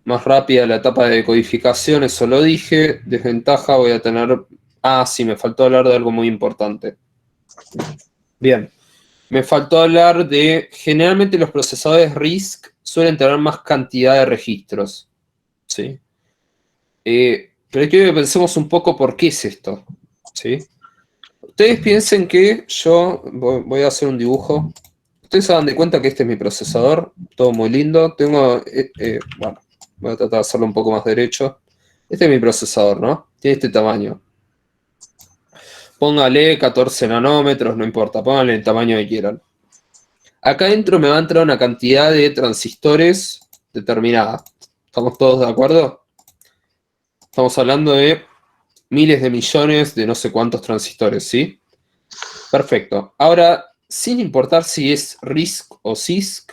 más rápida, la etapa de codificación, eso lo dije. Desventaja voy a tener... Ah, sí, me faltó hablar de algo muy importante. Bien. Me faltó hablar de... Generalmente los procesadores RISC suelen tener más cantidad de registros. ¿Sí? Pero quiero que pensemos un poco por qué es esto. ¿Sí? Ustedes piensen que yo voy a hacer un dibujo. Ustedes se dan de cuenta que este es mi procesador. Todo muy lindo. Tengo... bueno, voy a tratar de hacerlo un poco más derecho. Este es mi procesador, ¿no? Tiene este tamaño. Póngale 14 nanómetros, no importa. Pónganle el tamaño que quieran. Acá adentro me va a entrar una cantidad de transistores determinada. ¿Estamos todos de acuerdo? Estamos hablando de miles de millones de no sé cuántos transistores, ¿sí? Perfecto. Ahora, sin importar si es RISC o CISC,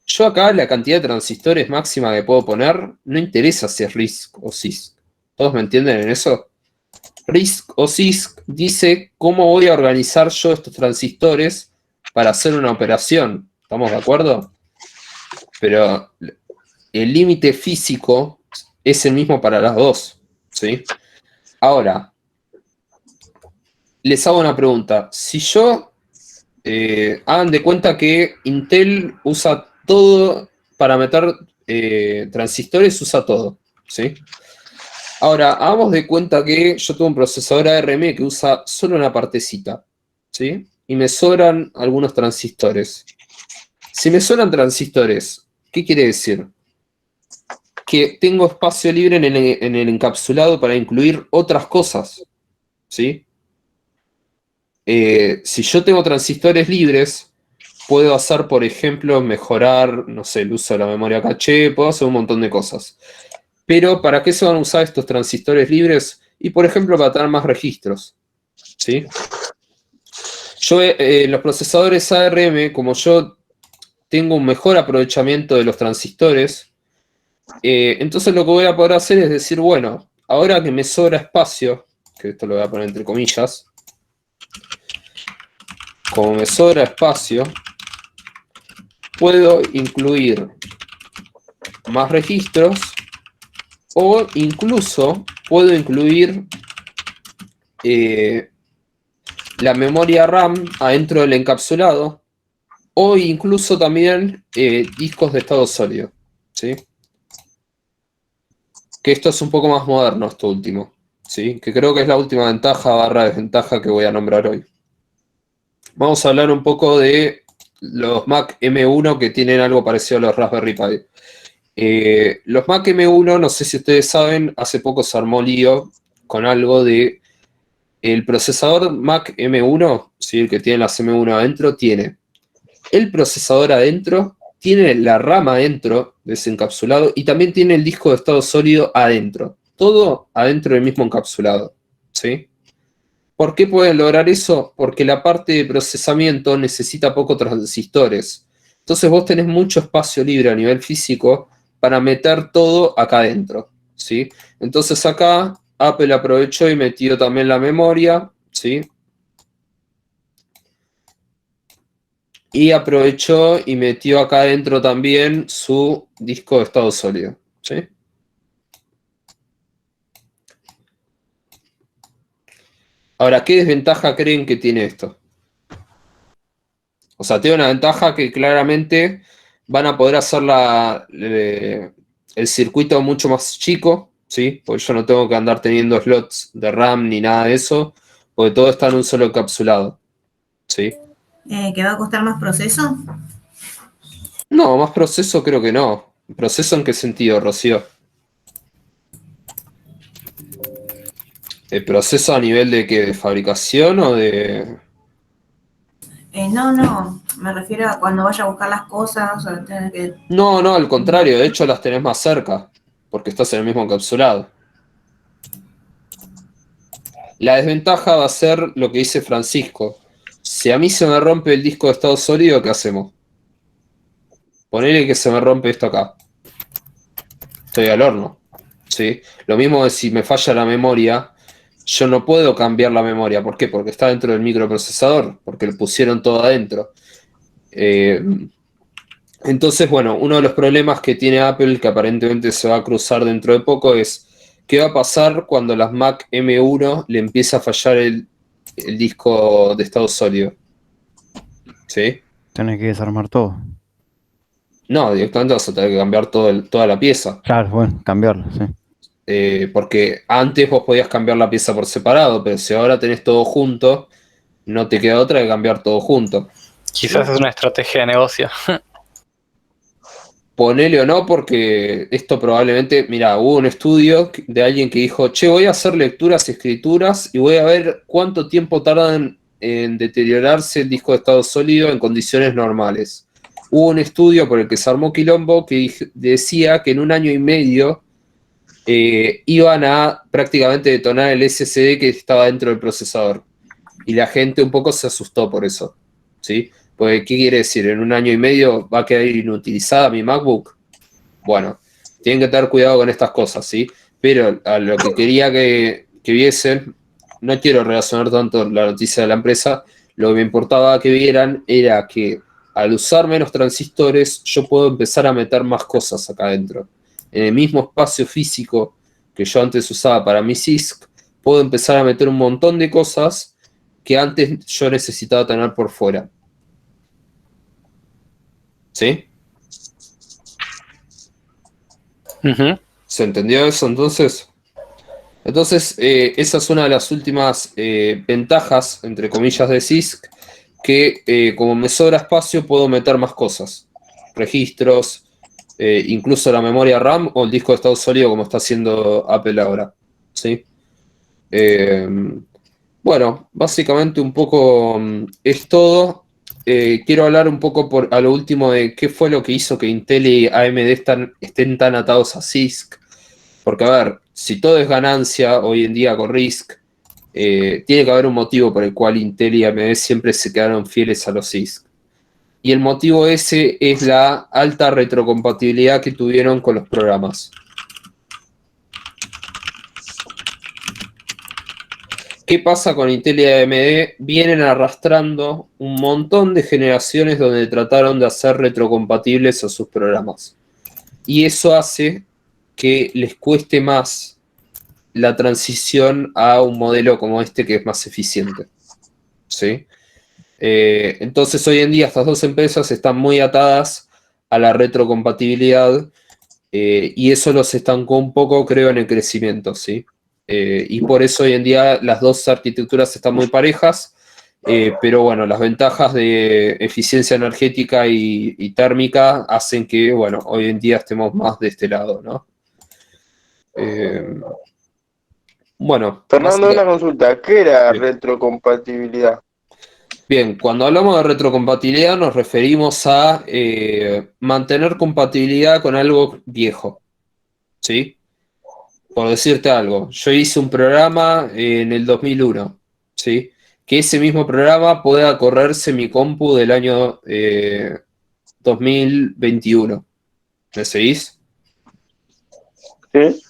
yo acá la cantidad de transistores máxima que puedo poner, no interesa si es RISC o CISC. ¿Todos me entienden en eso? RISC o CISC dice cómo voy a organizar yo estos transistores para hacer una operación. ¿Estamos de acuerdo? Pero el límite físico es el mismo para las dos, ¿sí? Ahora, les hago una pregunta. Si yo, hagan de cuenta que Intel usa todo para meter transistores, usa todo, ¿sí? Ahora, hagamos de cuenta que yo tengo un procesador ARM que usa solo una partecita, ¿sí? Y me sobran algunos transistores. Si me sobran transistores, ¿qué quiere decir? Que tengo espacio libre en el encapsulado para incluir otras cosas, ¿sí? Si yo tengo transistores libres, puedo hacer, por ejemplo, mejorar, no sé, el uso de la memoria caché, puedo hacer un montón de cosas. Pero, ¿para qué se van a usar estos transistores libres? Y, por ejemplo, para tener más registros, ¿sí? Yo, los procesadores ARM, como yo tengo un mejor aprovechamiento de los transistores, entonces lo que voy a poder hacer es decir, bueno, ahora que me sobra espacio, que esto lo voy a poner entre comillas, como me sobra espacio, puedo incluir más registros o incluso puedo incluir la memoria RAM adentro del encapsulado o incluso también discos de estado sólido, ¿sí? Que esto es un poco más moderno, esto último, ¿sí? Que creo que es la última ventaja barra desventaja que voy a nombrar hoy. Vamos a hablar un poco de los Mac M1 que tienen algo parecido a los Raspberry Pi. Los Mac M1, no sé si ustedes saben, hace poco se armó lío con algo de... El procesador Mac M1, ¿sí? El que tiene las M1 adentro, tiene el procesador adentro, tiene la RAM adentro de ese encapsulado y también tiene el disco de estado sólido adentro. Todo adentro del mismo encapsulado, ¿sí? ¿Por qué pueden lograr eso? Porque la parte de procesamiento necesita pocos transistores. Entonces vos tenés mucho espacio libre a nivel físico para meter todo acá adentro, ¿sí? Entonces acá Apple aprovechó y metió también la memoria, ¿sí? Y aprovechó y metió acá adentro también su disco de estado sólido, ¿sí? Ahora, ¿qué desventaja creen que tiene esto? O sea, tiene una ventaja que claramente van a poder hacer el circuito mucho más chico, ¿sí? Porque yo no tengo que andar teniendo slots de RAM ni nada de eso, porque todo está en un solo encapsulado, ¿sí? ¿Que va a costar más proceso? No, más proceso creo que no. ¿Proceso en qué sentido, Rocío? ¿El proceso a nivel de qué? ¿De fabricación o de...? No, me refiero a cuando vaya a buscar las cosas, o sea, tener que... No, al contrario, de hecho las tenés más cerca, porque estás en el mismo encapsulado. La desventaja va a ser lo que dice Francisco. Si a mí se me rompe el disco de estado sólido, ¿qué hacemos? Ponele que se me rompe esto acá. Estoy al horno. ¿Sí? Lo mismo es si me falla la memoria, yo no puedo cambiar la memoria. ¿Por qué? Porque está dentro del microprocesador, porque le pusieron todo adentro. Entonces, bueno, uno de los problemas que tiene Apple, que aparentemente se va a cruzar dentro de poco, es qué va a pasar cuando las Mac M1 le empieza a fallar el disco de estado sólido. ¿Sí? Tenés que desarmar todo. No, directamente vas a tener que cambiar toda la pieza. Claro, bueno, cambiarlo, sí. Porque antes vos podías cambiar la pieza por separado, pero si ahora tenés todo junto, no te queda otra que cambiar todo junto. Quizás es una estrategia de negocio. Ponele o no, porque esto probablemente, mira, hubo un estudio de alguien que dijo, che, voy a hacer lecturas y escrituras y voy a ver cuánto tiempo tardan en deteriorarse el disco de estado sólido en condiciones normales. Hubo un estudio por el que se armó quilombo que decía que en 1 año y medio iban a prácticamente detonar el SSD que estaba dentro del procesador. Y la gente un poco se asustó por eso, ¿sí? Pues, ¿qué quiere decir? ¿En 1 año y medio va a quedar inutilizada mi MacBook? Bueno, tienen que tener cuidado con estas cosas, ¿sí? Pero a lo que quería que viesen, no quiero relacionar tanto la noticia de la empresa, lo que me importaba que vieran era que al usar menos transistores, yo puedo empezar a meter más cosas acá adentro. En el mismo espacio físico que yo antes usaba para mi CISC, puedo empezar a meter un montón de cosas que antes yo necesitaba tener por fuera. ¿Sí? ¿Se entendió eso entonces? Entonces, esa es una de las últimas ventajas, entre comillas, de CISC, que como me sobra espacio puedo meter más cosas. Registros, incluso la memoria RAM o el disco de estado sólido como está haciendo Apple ahora. ¿Sí? Bueno, básicamente un poco es todo. Quiero hablar un poco a lo último de qué fue lo que hizo que Intel y AMD estén tan atados a CISC. Porque, a ver, si todo es ganancia hoy en día con RISC, tiene que haber un motivo por el cual Intel y AMD siempre se quedaron fieles a los CISC. Y el motivo ese es la alta retrocompatibilidad que tuvieron con los programas. ¿Qué pasa con Intel y AMD? Vienen arrastrando un montón de generaciones donde trataron de hacer retrocompatibles a sus programas. Y eso hace que les cueste más la transición a un modelo como este que es más eficiente. ¿Sí? Entonces hoy en día estas dos empresas están muy atadas a la retrocompatibilidad y eso los estancó un poco, creo, en el crecimiento, ¿sí? Y por eso hoy en día las dos arquitecturas están muy parejas, pero bueno, las ventajas de eficiencia energética y térmica hacen que, bueno, hoy en día estemos más de este lado, ¿no? Bueno. Fernando, una consulta, ¿qué era retrocompatibilidad? Bien, cuando hablamos de retrocompatibilidad nos referimos a mantener compatibilidad con algo viejo, ¿sí? Por decirte algo, yo hice un programa en el 2001, ¿sí? Que ese mismo programa pueda correrse mi compu del año 2021. ¿Me seguís? Sí.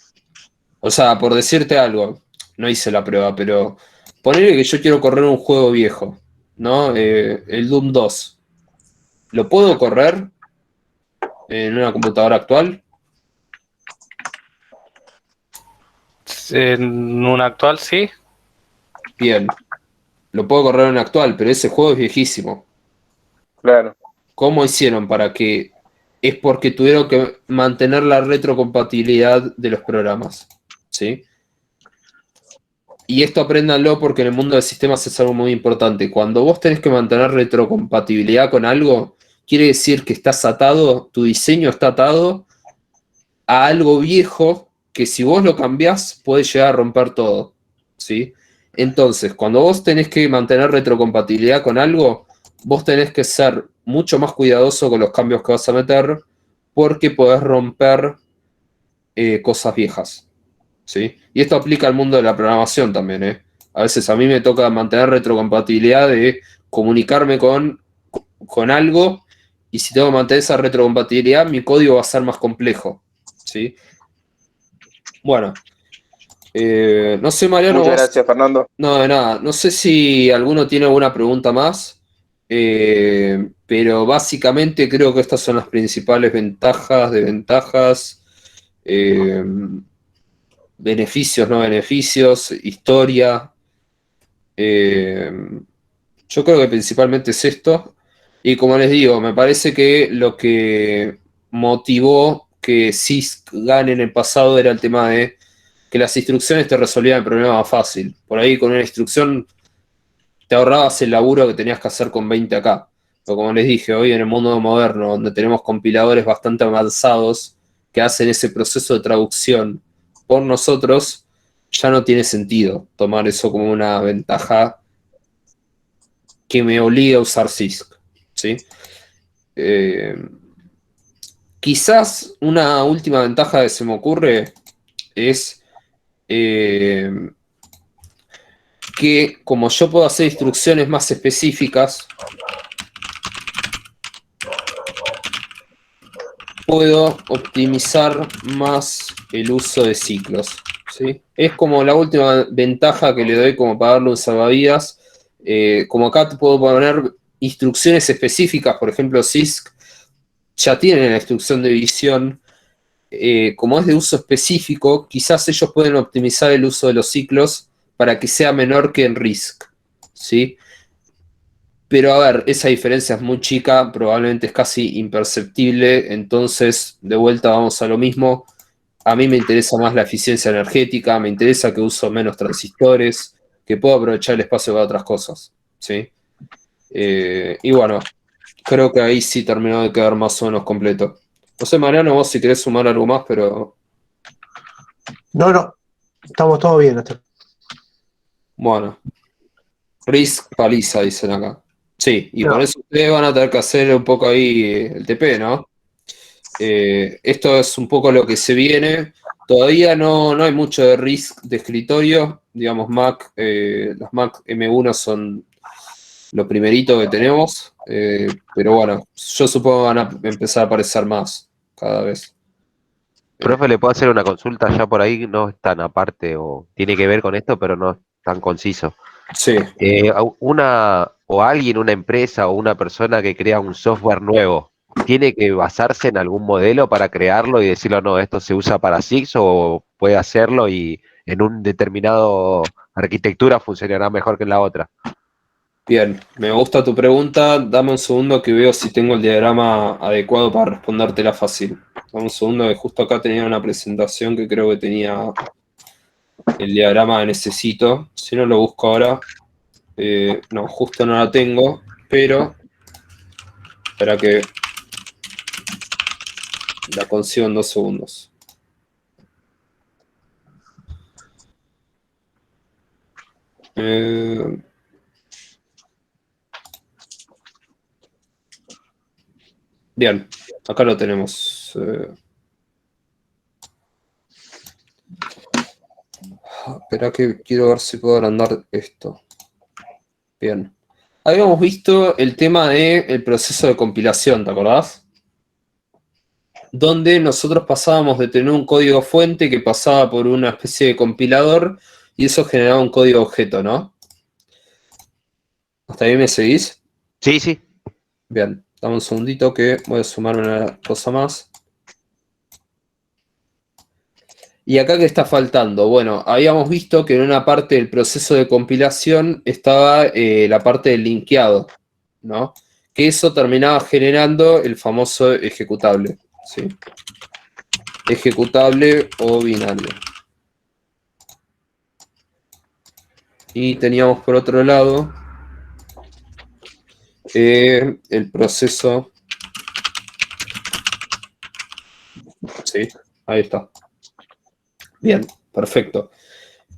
O sea, por decirte algo, no hice la prueba, pero ponele que yo quiero correr un juego viejo, ¿no? El Doom 2. ¿Lo puedo correr en una computadora actual? En una actual sí. Bien. Lo puedo correr en una actual, pero ese juego es viejísimo. Claro. ¿Cómo hicieron para que...? Es porque tuvieron que mantener la retrocompatibilidad de los programas, ¿sí? Y esto apréndanlo porque en el mundo de sistemas es algo muy importante. Cuando vos tenés que mantener retrocompatibilidad con algo, quiere decir que estás atado, tu diseño está atado a algo viejo que si vos lo cambiás puede llegar a romper todo, ¿sí? Entonces, cuando vos tenés que mantener retrocompatibilidad con algo, vos tenés que ser mucho más cuidadoso con los cambios que vas a meter, porque podés romper cosas viejas, ¿sí? Y esto aplica al mundo de la programación también, ¿eh? A veces a mí me toca mantener retrocompatibilidad de comunicarme con algo, y si tengo que mantener esa retrocompatibilidad, mi código va a ser más complejo, ¿sí? Bueno, no sé, Mariano, Muchas vos... gracias, Fernando. No, de nada. No sé si alguno tiene alguna pregunta más, pero básicamente creo que estas son las principales ventajas, desventajas, eh, beneficios, no beneficios, historia. eh, yo creo que principalmente es esto. Y como les digo, me parece que lo que motivó que CISC gane en el pasado era el tema de que las instrucciones te resolvían el problema más fácil. Por ahí con una instrucción te ahorrabas el laburo que tenías que hacer con 20 acá. Pero como les dije, hoy en el mundo moderno, donde tenemos compiladores bastante avanzados que hacen ese proceso de traducción por nosotros, ya no tiene sentido tomar eso como una ventaja que me obliga a usar CISC, ¿sí? Eh, Quizás una última ventaja que se me ocurre es que como yo puedo hacer instrucciones más específicas, puedo optimizar más el uso de ciclos, ¿sí? Es como la última ventaja que le doy como para darle un salvavidas. Como acá te puedo poner instrucciones específicas, por ejemplo, CISC ya tienen la instrucción de visión. Como es de uso específico, quizás ellos pueden optimizar el uso de los ciclos para que sea menor que en RISC, ¿sí? Pero a ver, esa diferencia es muy chica, probablemente es casi imperceptible, entonces de vuelta vamos a lo mismo. A mí me interesa más la eficiencia energética, me interesa que uso menos transistores, que puedo aprovechar el espacio para otras cosas, ¿sí? Y bueno, creo que ahí sí terminó de quedar más o menos completo. No sé, Mariano, vos si querés sumar algo más, pero No, estamos todos bien hasta. bueno, RISC paliza, dicen acá. Sí, y por No, eso ustedes van a tener que hacer un poco ahí el TP, ¿no? Esto es un poco lo que se viene. Todavía no hay mucho de RISC de escritorio. Digamos, Mac, las Mac M1 son lo primerito que tenemos. Pero bueno, yo supongo que van a empezar a aparecer más cada vez. Profe, ¿le puedo hacer una consulta ya por ahí? No es tan aparte o tiene que ver con esto, pero no es tan conciso. Sí, O alguien, una empresa o una persona que crea un software nuevo, ¿tiene que basarse en algún modelo para crearlo y decirlo, no, esto se usa para SIX o puede hacerlo y en un determinado arquitectura funcionará mejor que en la otra? bien, me gusta tu pregunta. Dame un segundo que veo si tengo el diagrama adecuado para respondértela fácil. Dame un segundo que justo acá tenía una presentación que creo que tenía el diagrama que necesito. Si no lo busco ahora. No, justo no la tengo, pero espera que la consigo en 2 segundos. Eh, Bien, acá lo tenemos. Espera que quiero ver si puedo agrandar esto. Bien. Habíamos visto el tema del proceso de compilación, ¿te acordás? Donde nosotros pasábamos de tener un código fuente que pasaba por una especie de compilador y eso generaba un código objeto, ¿no? ¿Hasta ahí me seguís? Sí, sí. Bien, dame un segundito que voy a sumarme una cosa más. ¿Y acá qué está faltando? Bueno, habíamos visto que en una parte del proceso de compilación estaba la parte del linkeado, ¿no? Que eso terminaba generando el famoso ejecutable, ¿sí? Ejecutable o binario. Y teníamos por otro lado el proceso. Sí, ahí está. Bien, perfecto.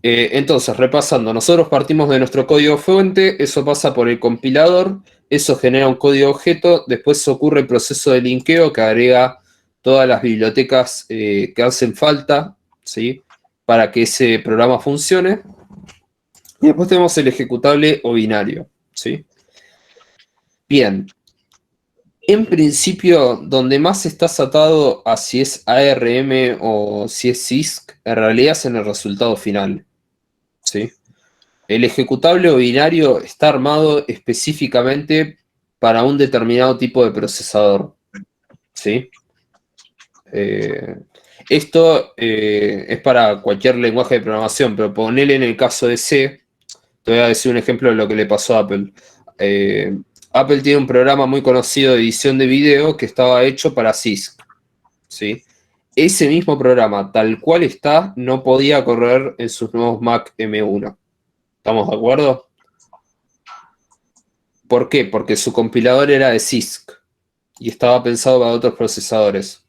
Entonces, repasando, nosotros partimos de nuestro código fuente, eso pasa por el compilador, eso genera un código objeto, después ocurre el proceso de linkeo que agrega todas las bibliotecas que hacen falta, ¿sí? Para que ese programa funcione. Y después tenemos el ejecutable o binario, ¿sí? Bien. En principio, donde más estás atado a si es ARM o si es CISC, en realidad es en el resultado final, ¿sí? El ejecutable o binario está armado específicamente para un determinado tipo de procesador, ¿sí? Esto es para cualquier lenguaje de programación, pero ponele en el caso de C, te voy a decir un ejemplo de lo que le pasó a Apple. Apple tiene un programa muy conocido de edición de video que estaba hecho para CISC, ¿sí? Ese mismo programa, tal cual está, no podía correr en sus nuevos Mac M1. ¿Estamos de acuerdo? ¿Por qué? Porque su compilador era de CISC y estaba pensado para otros procesadores.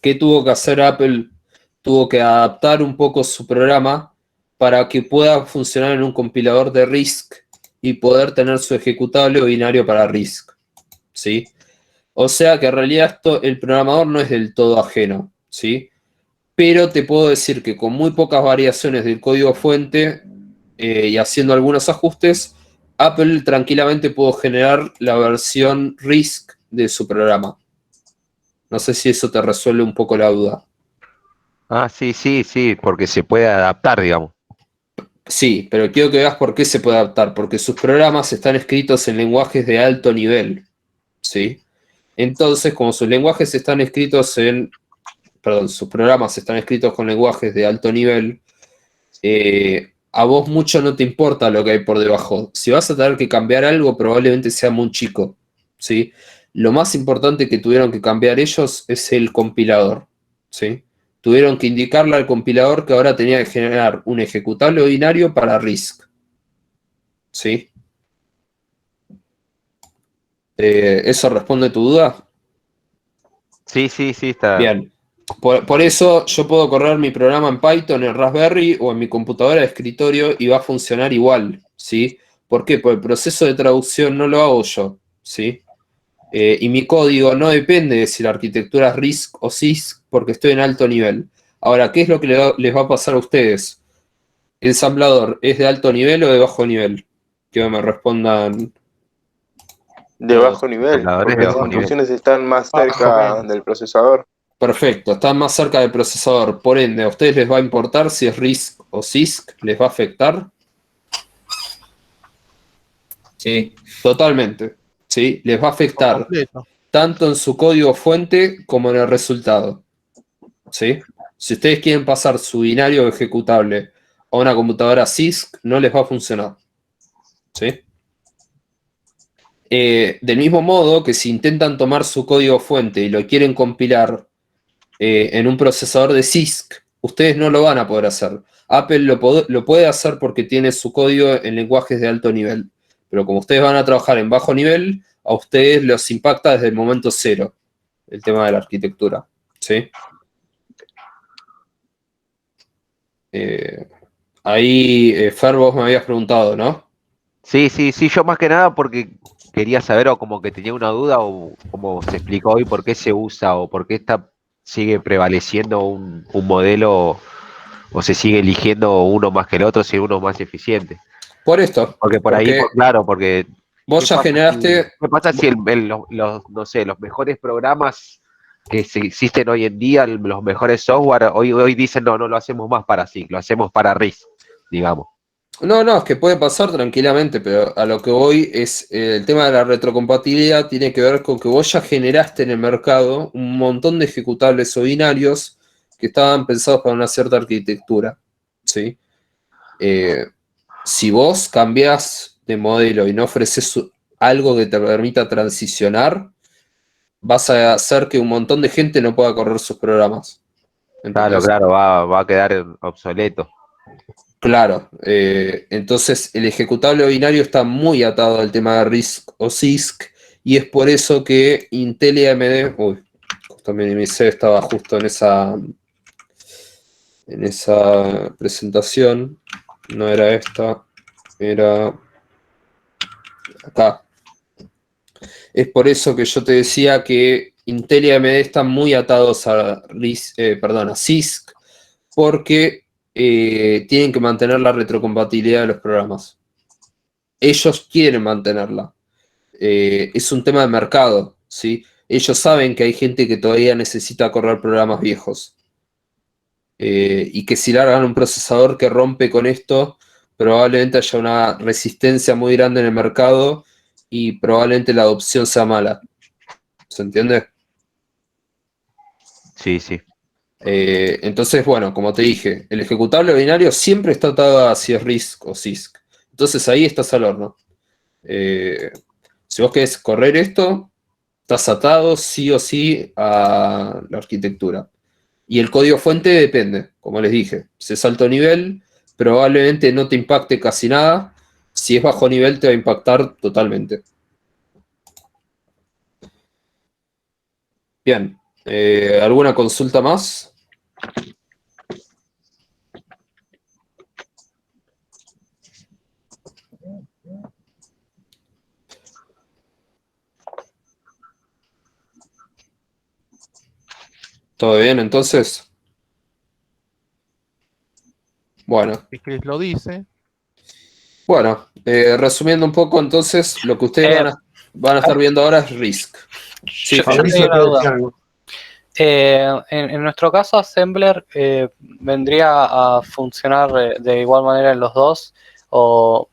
¿Qué tuvo que hacer Apple? Tuvo que adaptar un poco su programa para que pueda funcionar en un compilador de RISC y poder tener su ejecutable o binario para RISC, ¿sí? O sea que en realidad el programador no es del todo ajeno, ¿sí? Pero te puedo decir que con muy pocas variaciones del código fuente y haciendo algunos ajustes, Apple tranquilamente pudo generar la versión RISC de su programa. No sé si eso te resuelve un poco la duda. Ah, sí, sí, sí, porque se puede adaptar, digamos. Sí, pero quiero que veas por qué se puede adaptar, porque sus programas están escritos en lenguajes de alto nivel, ¿sí? Entonces, como sus lenguajes están escritos sus programas están escritos con lenguajes de alto nivel, a vos mucho no te importa lo que hay por debajo. Si vas a tener que cambiar algo, probablemente sea muy chico, ¿sí? Lo más importante que tuvieron que cambiar ellos es el compilador, ¿sí? Tuvieron que indicarle al compilador que ahora tenía que generar un ejecutable binario para RISC, ¿sí? ¿Eso responde a tu duda? Sí, sí, sí, está. Bien. Por eso yo puedo correr mi programa en Python, en Raspberry o en mi computadora de escritorio y va a funcionar igual, ¿sí? ¿Por qué? Porque el proceso de traducción no lo hago yo, ¿sí? Y mi código no depende de si la arquitectura es RISC o CISC porque estoy en alto nivel. Ahora, ¿qué es lo que les va a pasar a ustedes? ¿El ensamblador es de alto nivel o de bajo nivel? Que me respondan. De bajo nivel, Ensambladores de porque las bajo nivel. instrucciones están más cerca del procesador. Perfecto, están más cerca del procesador, por ende, ¿a ustedes les va a importar si es RISC o CISC? ¿Les va a afectar? Sí. Totalmente, ¿sí? Les va a afectar Completo. tanto en su código fuente como en el resultado, ¿sí? Si ustedes quieren pasar su binario ejecutable a una computadora CISC, no les va a funcionar, ¿sí? Del mismo modo que si intentan tomar su código fuente y lo quieren compilar en un procesador de CISC, ustedes no lo van a poder hacer. Apple lo puede hacer porque tiene su código en lenguajes de alto nivel, pero como ustedes van a trabajar en bajo nivel, a ustedes los impacta desde el momento cero el tema de la arquitectura, ¿sí? Ahí, Fer, vos me habías preguntado, ¿no? Sí, sí, sí, yo más que nada porque quería saber o como que tenía una duda o como se explicó hoy por qué se usa o por qué sigue prevaleciendo un modelo o se sigue eligiendo uno más que el otro si uno es más eficiente. Por esto, Porque por ahí, porque claro, porque vos ya generaste. ¿qué pasa si no sé, los mejores programas que existen hoy en día, los mejores software, hoy dicen no lo hacemos más para SIG, lo hacemos para RISC, digamos. No, es que puede pasar tranquilamente, pero a lo que voy es el tema de la retrocompatibilidad tiene que ver con que vos ya generaste en el mercado un montón de ejecutables o binarios que estaban pensados para una cierta arquitectura, ¿sí? Si vos cambiás de modelo y no ofreces algo que te permita transicionar, vas a hacer que un montón de gente no pueda correr sus programas. ¿Entendés? Claro, va a quedar obsoleto. Claro, entonces el ejecutable binario está muy atado al tema de RISC o CISC y es por eso que Intel y AMD, también mi C estaba justo en en esa presentación. No era esta, era acá. Es por eso que yo te decía que Intel y AMD están muy atados a CISC, porque tienen que mantener la retrocompatibilidad de los programas. Ellos quieren mantenerla. Es un tema de mercado, ¿sí? Ellos saben que hay gente que todavía necesita correr programas viejos. Y que si largan un procesador que rompe con esto, probablemente haya una resistencia muy grande en el mercado y probablemente la adopción sea mala. ¿Se entiende? Sí, sí. Entonces, bueno, como te dije, el ejecutable binario siempre está atado a si es RISC o CISC. Entonces ahí estás al horno. Si vos querés correr esto, estás atado sí o sí a la arquitectura. Y el código fuente depende, como les dije. Si es alto nivel, probablemente no te impacte casi nada. Si es bajo nivel, te va a impactar totalmente. Bien. ¿Alguna consulta más? ¿Todo bien entonces? Bueno. Si Chris lo dice. Bueno, resumiendo un poco, entonces, lo que ustedes van a estar viendo ahora es RISC. Sí, Yo Fabricio. tengo una duda. En nuestro caso, Assembler vendría a funcionar de igual manera en los dos, o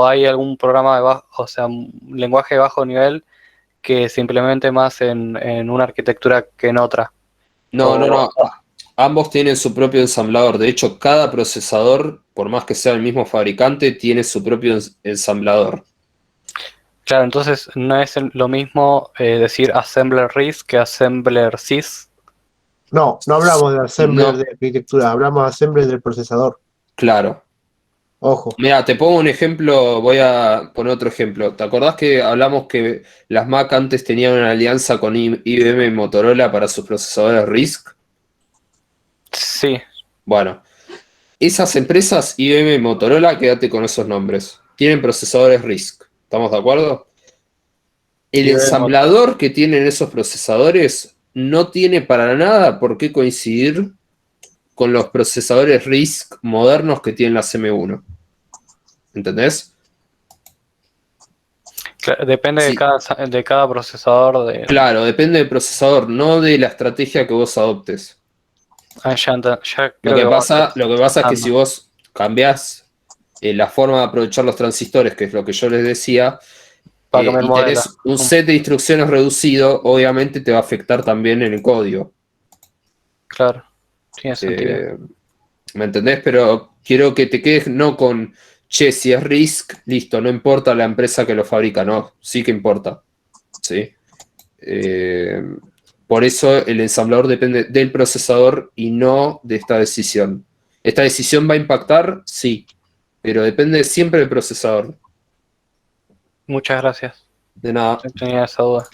hay algún programa de bajo, o sea, un lenguaje de bajo nivel que se implemente más en una arquitectura que en otra. No. Ambos tienen su propio ensamblador. De hecho, cada procesador, por más que sea el mismo fabricante, tiene su propio ensamblador. Claro, entonces no es lo mismo decir Assembler RISC que Assembler SYS. No hablamos de assembler No. de arquitectura, hablamos de assembler del procesador. Claro. Ojo. Mira, te pongo un ejemplo, voy a poner otro ejemplo. ¿Te acordás que hablamos que las Mac antes tenían una alianza con IBM y Motorola para sus procesadores RISC? Sí. Bueno, esas empresas, IBM y Motorola, quédate con esos nombres, tienen procesadores RISC. ¿Estamos de acuerdo? El ensamblador que tienen esos procesadores no tiene para nada por qué coincidir con los procesadores RISC modernos que tienen las M1. ¿Entendés? Depende Sí. de cada procesador. Claro, depende del procesador, no de la estrategia que vos adoptes. Lo que pasa es que si vos cambiás la forma de aprovechar los transistores, que es lo que yo les decía, y tenés un set de instrucciones reducido, obviamente te va a afectar también en el código. Claro, tiene sentido. ¿Me entendés? Pero quiero que te quedes no con, che, si es RISC, listo, no importa la empresa que lo fabrica, no, sí que importa. ¿Sí? Por eso el ensamblador depende del procesador y no de esta decisión. ¿Esta decisión va a impactar? Sí, pero depende siempre del procesador. Muchas gracias. De nada. Tenía esa duda.